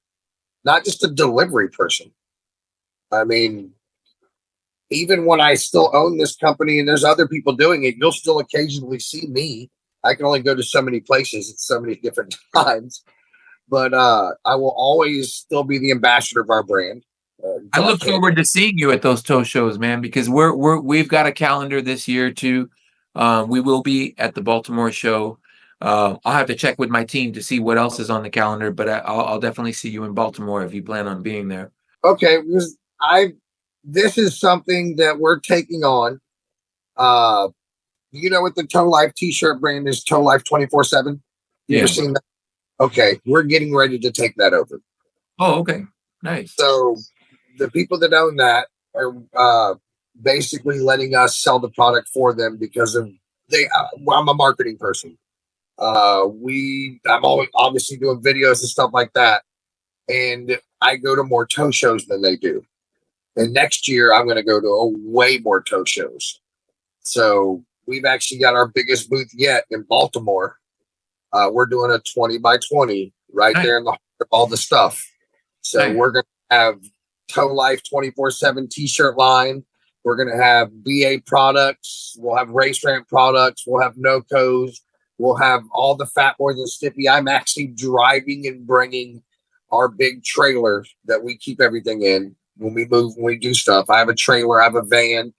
not just a delivery person. I mean, even when I still own this company and there's other people doing it, you'll still occasionally see me. I can only go to so many places at so many different times, but I will always still be the ambassador of our brand. I look forward to seeing you at those tow shows, man, because we've got a calendar this year too. We will be at the Baltimore show. I'll have to check with my team to see what else is on the calendar, but I'll definitely see you in Baltimore if you plan on being there. Okay, because this is something that we're taking on. You know what the Tow Life T-shirt brand is? Tow Life 24/7. You Yeah. ever seen that? Okay, we're getting ready to take that over. Oh, okay. Nice. So the people that own that are basically letting us sell the product for them because of I'm a marketing person. I'm always obviously doing videos and stuff like that, and I go to more tow shows than they do. And next year I'm going to go to way more tow shows. So we've actually got our biggest booth yet in Baltimore. We're doing a 20 by 20 right Nice. there in the heart of all the stuff. So Nice. we're going to have Tow Life 24/7 t-shirt line. We're going to have BA products. We'll have Race Ramp products. We'll have NOCOs. We'll have all the Fat Boys and Stiffy. I'm actually driving and bringing our big trailer that we keep everything in when we move, when we do stuff. I have a trailer. I have a van.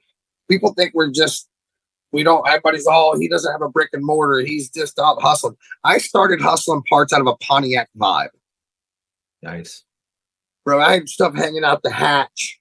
People think we don't, everybody's he doesn't have a brick and mortar. He's just out hustling. I started hustling parts out of a Pontiac Vibe. Nice. Bro, I had stuff hanging out the hatch.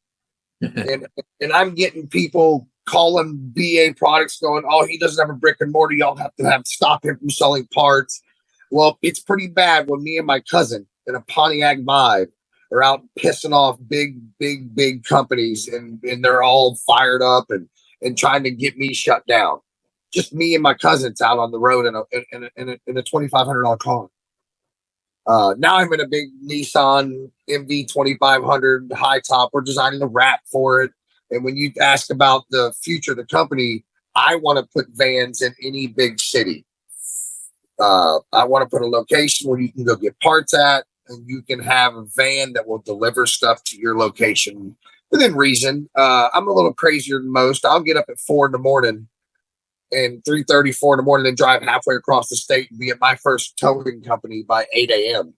and I'm getting people calling BA products going, oh, he doesn't have a brick and mortar. Y'all have to stop him from selling parts. Well, it's pretty bad when me and my cousin in a Pontiac Vibe are out pissing off big companies and they're all fired up and trying to get me shut down. Just me and my cousins out on the road in a $2,500 car. Now I'm in a big Nissan MV 2500 high top. We're designing a wrap for it. And when you ask about the future of the company, I want to put vans in any big city. I want to put a location where you can go get parts at, and you can have a van that will deliver stuff to your location within reason. I'm a little crazier than most. I'll get up at 4 in the morning and 3:30, 4 in the morning, and drive halfway across the state and be at my first towing company by 8 a.m.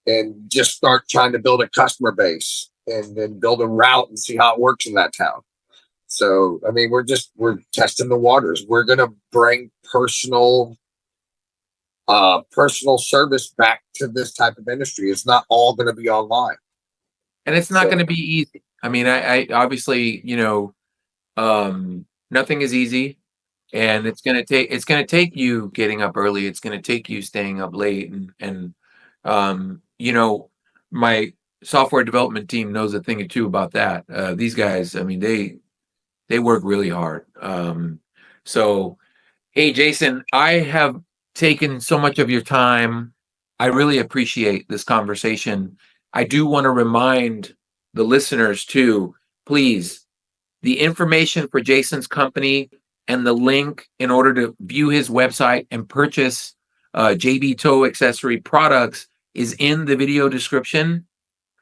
and just start trying to build a customer base and then build a route and see how it works in that town. So, I mean, we're testing the waters. We're going to bring personal service back to this type of industry. It's not all going to be online. And it's not going to be easy. I mean, I obviously, nothing is easy. And it's gonna take you getting up early. It's gonna take you staying up late, and my software development team knows a thing or two about that. These guys, I mean, they work really hard. So, hey, Jason, I have taken so much of your time. I really appreciate this conversation. I do want to remind the listeners too, please, the information for Jason's company and the link in order to view his website and purchase JB Tow accessory products is in the video description.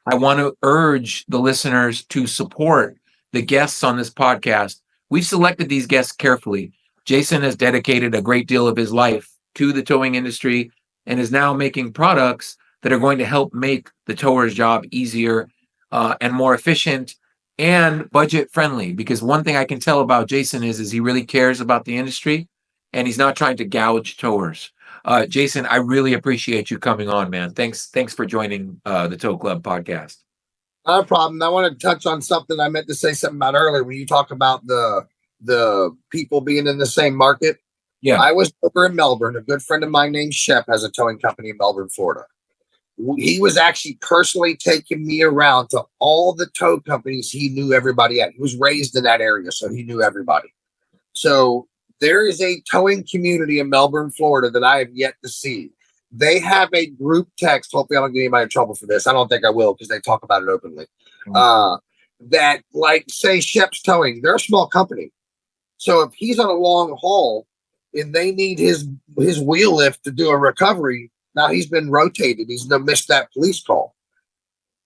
I want to urge the listeners to support the guests on this podcast we've selected these guests carefully. Jason has dedicated a great deal of his life to the towing industry and is now making products that are going to help make the tower's job easier and more efficient and budget friendly. Because one thing I can tell about Jason is he really cares about the industry and he's not trying to gouge towers. Jason, I really appreciate you coming on, man. Thanks for joining the Tow Club podcast. Not a problem. I want to touch on something I meant to say something about earlier when you talk about the people being in the same market. Yeah. I was over in Melbourne. A good friend of mine named Shep has a towing company in Melbourne, Florida. He was actually personally taking me around to all the tow companies he knew everybody at. He was raised in that area, so he knew everybody. So there is a towing community in Melbourne, Florida that I have yet to see. They have a group text. Hopefully, I don't get anybody in trouble for this. I don't think I will because they talk about it openly. That, like, say, Shep's Towing, they're a small company. So if he's on a long haul and they need his wheel lift to do a recovery, now he's been rotated. He's gonna miss that police call.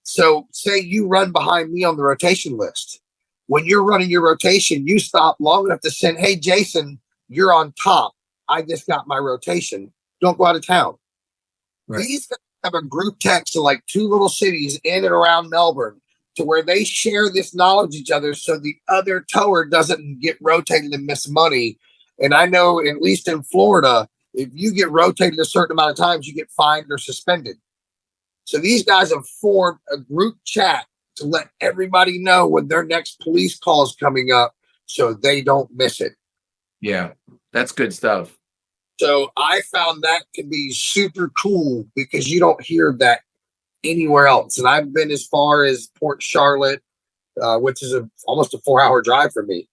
So say you run behind me on the rotation list. When you're running your rotation, you stop long enough to send, hey, Jason, you're on top. I just got my rotation. Don't go out of town. Right. These guys have a group text to like 2 little cities in and around Melbourne to where they share this knowledge each other so the other tower doesn't get rotated and miss money. And I know, at least in Florida, if you get rotated a certain amount of times, you get fined or suspended. So these guys have formed a group chat to let everybody know when their next police call is coming up so they don't miss it. Yeah, that's good stuff. So I found that to be super cool because you don't hear that anywhere else. And I've been as far as Port Charlotte, which is almost a 4-hour drive for me,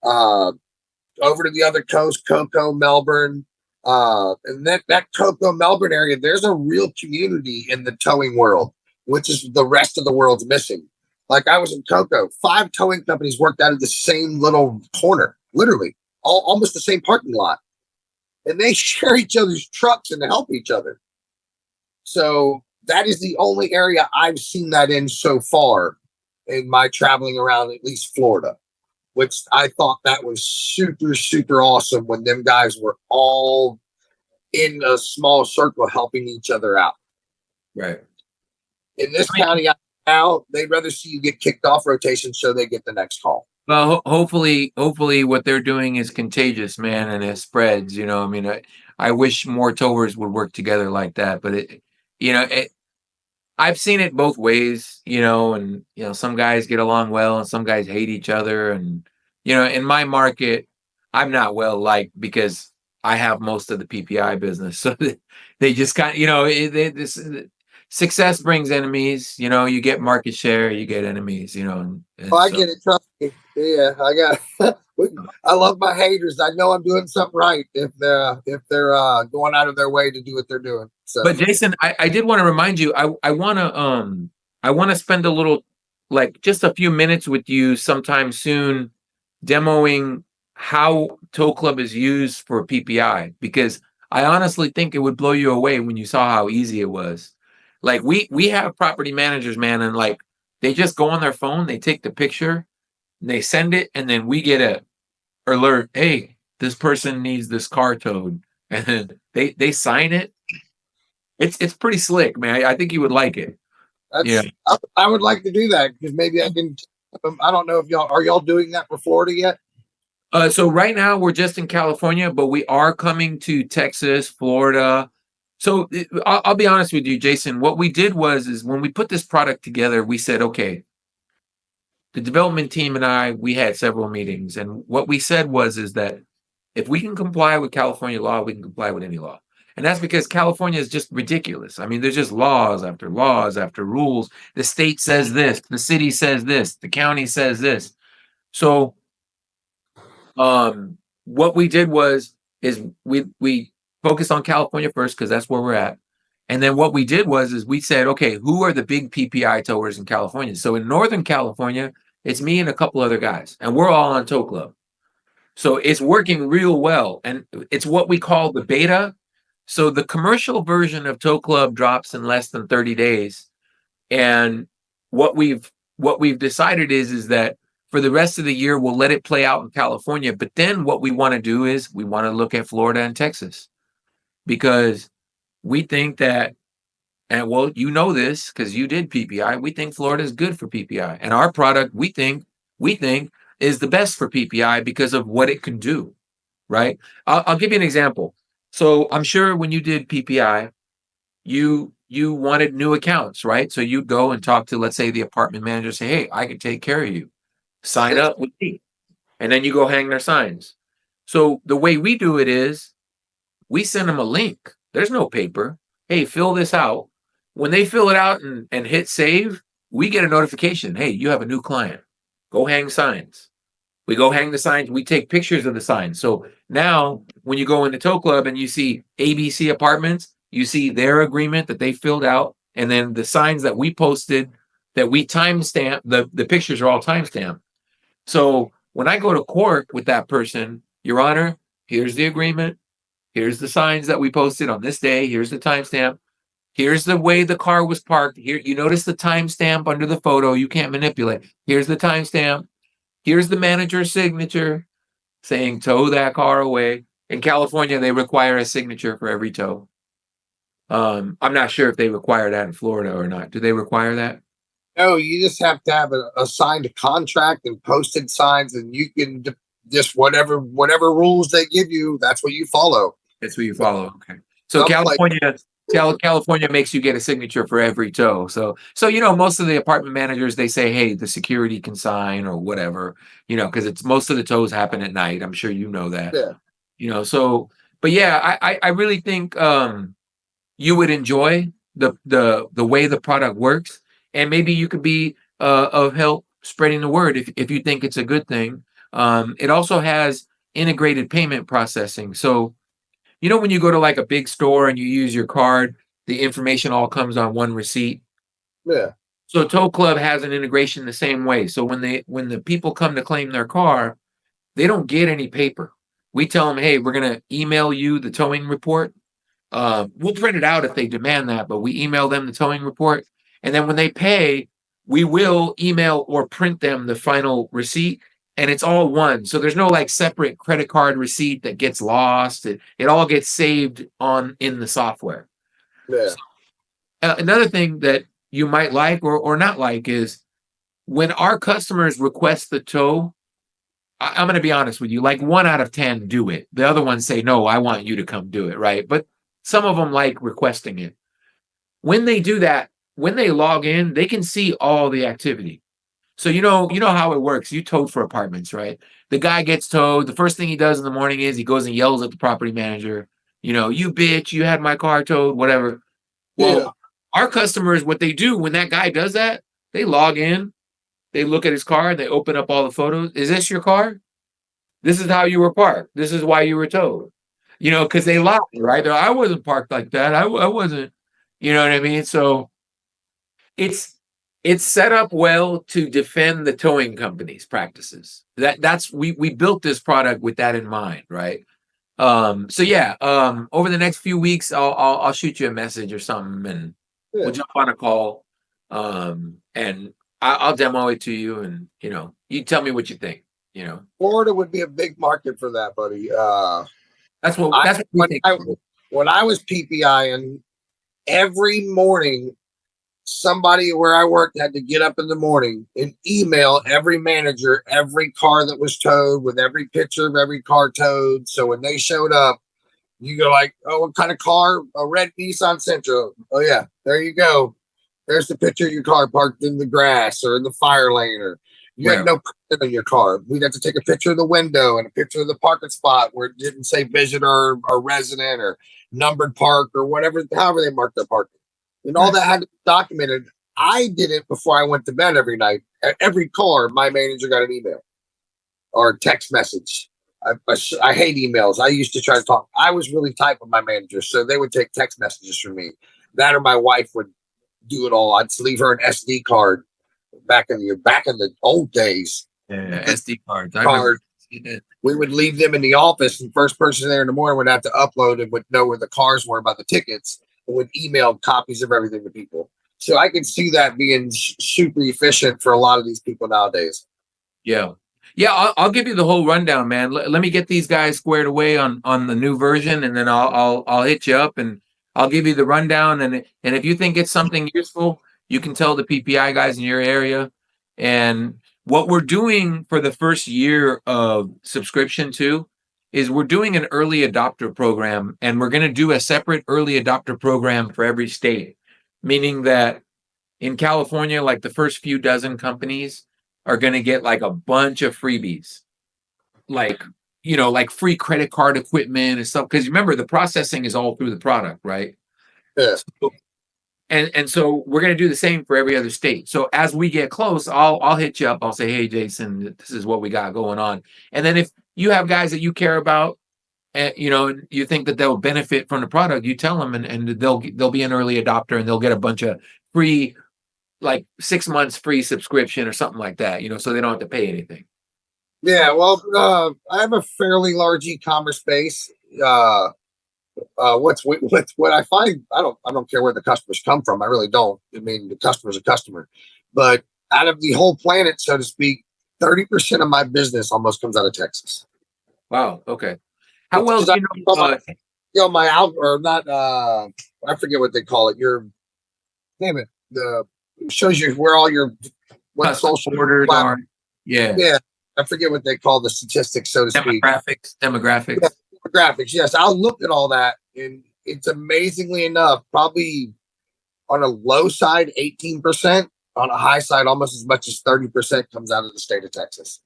over to the other coast, Coco, Melbourne. And that Coco, Melbourne area, there's a real community in the towing world, which is the rest of the world's missing. Like I was in Coco, 5 towing companies worked out of the same little corner, literally, almost the same parking lot. And they share each other's trucks and help each other. So that is the only area I've seen that in so far in my traveling around, at least Florida, which I thought that was super, super awesome when them guys were all in a small circle helping each other out. Right. In this county now, they'd rather see you get kicked off rotation so they get the next call. Well, hopefully what they're doing is contagious, man, and it spreads. You know, I mean, I wish more towers would work together like that, but I've seen it both ways, you know, and some guys get along well and some guys hate each other, and in my market, I'm not well liked because I have most of the PPI business, so they just kind of, success brings enemies. You get market share, you get enemies. And I get it. Trust me. Yeah, I love my haters. I know I'm doing something right if they're going out of their way to do what they're doing. So, but Jason, I did want to remind you. I want to spend a little, like, just a few minutes with you sometime soon, demoing how Tow Club is used for PPI, because I honestly think it would blow you away when you saw how easy it was. Like we have property managers, man, and like they just go on their phone, they take the picture, and they send it, and then we get a alert, hey, this person needs this car towed, and then they sign it. It's pretty slick, man. I think you would like it. I would like to do that because maybe I can. I don't know if y'all doing that for Florida yet. So right now we're just in California, but we are coming to Texas, Florida. So I'll be honest with you, Jason. What we did is when we put this product together, we said, okay, the development team and we had several meetings, and what we said is that if we can comply with California law, we can comply with any law. And that's because California is just ridiculous. I mean, there's just laws after rules. The state says this, the city says this, the county says this. So what we did is we focused on California first because that's where we're at. And then what we did is we said, okay, who are the big PPI towers in California? So in Northern California, it's me and a couple other guys, and we're all on Tow Club. So it's working real well. And it's what we call the beta. So the commercial version of Tow Club drops in less than 30 days. And what we've decided is that For the rest of the year, we'll let it play out in California. But then what we want to do is we want to look at Florida and Texas, because we think that, and well, you know this because you did PPI. We think Florida is good for PPI, and our product we think is the best for PPI because of what it can do. Right? I'll give you an example. So I'm sure when you did PPI, you wanted new accounts, right? So you'd go and talk to, let's say, the apartment manager, say, hey, I can take care of you. Sign up with me. And then you go hang their signs. So the way we do it is we send them a link. There's no paper. Hey, fill this out. When they fill it out and hit save, we get a notification. Hey, you have a new client. Go hang signs. We go hang the signs. We take pictures of the signs. So now when you go into Tow Club and you see ABC Apartments, you see their agreement that they filled out. And then the signs that we posted that we timestamp, the pictures are all timestamped. So when I go to court with that person, Your Honor, here's the agreement. Here's the signs that we posted on this day. Here's the timestamp. Here's the way the car was parked. Here, you notice the timestamp under the photo. You can't manipulate. Here's the timestamp. Here's the manager's signature saying tow that car away. In California, they require a signature for every tow. I'm not sure if they require that in Florida or not. Do they require that? No, you just have to have a signed contract and posted signs, and you can just whatever rules they give you, that's what you follow. That's what you follow. Okay. So California makes you get a signature for every tow. So most of the apartment managers, they say, hey, the security can sign or whatever, because it's most of the tows happen at night. I'm sure you know that. Yeah. But yeah, I really think you would enjoy the way the product works, and maybe you could be of help spreading the word if you think it's a good thing. It also has integrated payment processing. So when you go to like a big store and you use your card, the information all comes on one receipt. Yeah. So Tow Club has an integration the same way. So when the people come to claim their car, they don't get any paper. We tell them, hey, we're going to email you the towing report. We'll print it out if they demand that, but we email them the towing report. And then when they pay, we will email or print them the final receipt. And it's all one. So there's no like separate credit card receipt that gets lost. It all gets saved in the software. Yeah. So, another thing that you might like or not like is when our customers request the tow, I'm going to be honest with you, like 1 out of 10 do it. The other ones say, no, I want you to come do it, right? But some of them like requesting it. When they do that, when they log in, they can see all the activity. So you know how it works. You towed for apartments, right? The guy gets towed. The first thing he does in the morning is he goes and yells at the property manager, you bitch, you had my car towed, whatever. Well, Our customers, what they do when that guy does that, they log in, they look at his car, they open up all the photos. Is this your car? This is how you were parked. This is why you were towed. Because they lie, right? I wasn't parked like that. I wasn't, you know what I mean? So it's set up well to defend the towing company's practices. We built this product with that in mind, right? So yeah, over the next few weeks, I'll shoot you a message or something, and we'll jump on a call, and I'll demo it to you, and you tell me what you think. Florida would be a big market for that, buddy. That's what we think. When I was PPIing, every morning, somebody where I worked had to get up in the morning and email every manager every car that was towed with every picture of every car towed. So when they showed up, you go like, oh, what kind of car? A red Nissan Sentra. Oh yeah, there you go. There's the picture of your car parked in the grass or in the fire lane, or you had no print on your car. We'd have to take a picture of the window and a picture of the parking spot where it didn't say visitor or resident or numbered park or whatever, however they marked their parking. And all that had to be documented. I did it before I went to bed every night. At every car, my manager got an email or a text message. I hate emails. I used to try to talk. I was really tight with my manager, so they would take text messages from me. That or my wife would do it all. I'd leave her an SD card back in the old days. Yeah, SD cards. We would leave them in the office, and first person there in the morning would have to upload and would know where the cars were by the tickets, and would email copies of everything to people. So I could see that being super efficient for a lot of these people nowadays. Yeah. Yeah, I'll give you the whole rundown, man. Let me get these guys squared away on the new version, and then I'll hit you up and I'll give you the rundown. And if you think it's something useful, you can tell the PPI guys in your area. And what we're doing for the first year of subscription too is we're doing an early adopter program, and we're going to do a separate early adopter program for every state, meaning that in California, like the first few dozen companies are going to get like a bunch of freebies, like, like free credit card equipment and stuff. Because remember, the processing is all through the product, right? Yeah. So, and so we're going to do the same for every other state. So as we get close, I'll hit you up. I'll say, hey, Jason, this is what we got going on. And then if you have guys that you care about, and you think that they'll benefit from the product, you tell them, and they'll be an early adopter, and they'll get a bunch of free, like 6 months free subscription or something like that, so they don't have to pay anything. Yeah, well, I have a fairly large e-commerce base. What's what I find, I don't care where the customers come from. I really don't. I mean, the customer's a customer, but out of the whole planet, so to speak, 30% of my business almost comes out of Texas. Wow. Okay. How well do you know? My out or not? I forget what they call it. Damn it. The shows you where all your what social orders are. Yeah. Yeah. I forget what they call the statistics, so to speak. Demographics. Yeah, demographics. Yes, I'll look at all that, and it's amazingly enough, probably on a low side, 18%. On a high side, almost as much as 30% comes out of the state of Texas,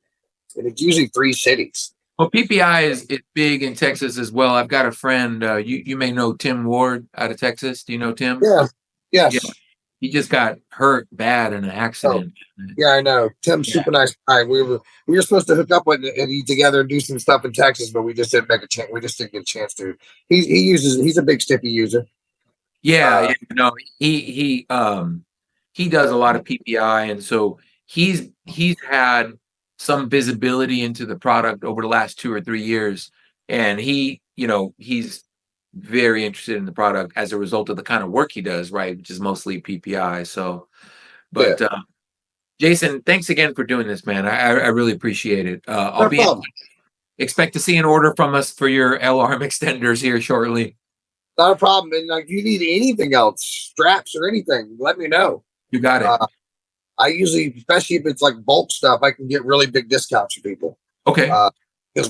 and it's usually 3 cities. Well, PPI is big in Texas as well. I've got a friend. You may know Tim Ward out of Texas. Do you know Tim? Yeah. Yes. Yeah. He just got hurt bad in an accident. Oh, yeah, I know. Tim's super nice guy. We were supposed to hook up with and eat together and do some stuff in Texas, but we just didn't make a chance. We just didn't get a chance to. He's a big Stiffy user. Yeah, he does a lot of PPI, and so he's had some visibility into the product over the last 2 or 3 years, and he's very interested in the product as a result of the kind of work he does, right? Which is mostly PPI. So, but Jason, thanks again for doing this, man. I really appreciate it. Expect to see an order from us for your L-arm extenders here shortly. Not a problem. And if you need anything else, straps or anything, let me know. You got it. I usually, especially if it's like bulk stuff, I can get really big discounts for people. Okay. Because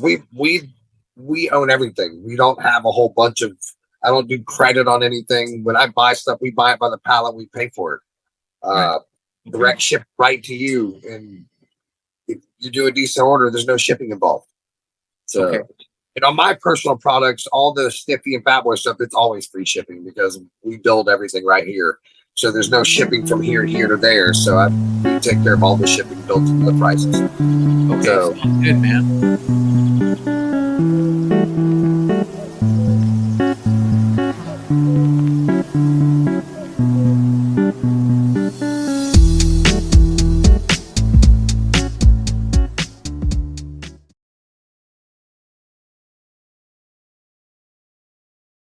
we own everything. We don't have a whole bunch of. I don't do credit on anything. When I buy stuff, we buy it by the pallet. We pay for it. Right. Direct ship right to you, and if you do a decent order, there's no shipping involved. So, my personal products, all the Stiffy and Fat Boy stuff, it's always free shipping because we build everything right here. So there's no shipping from here to there. So I take care of all the shipping built into the prices. Okay, so, good, man.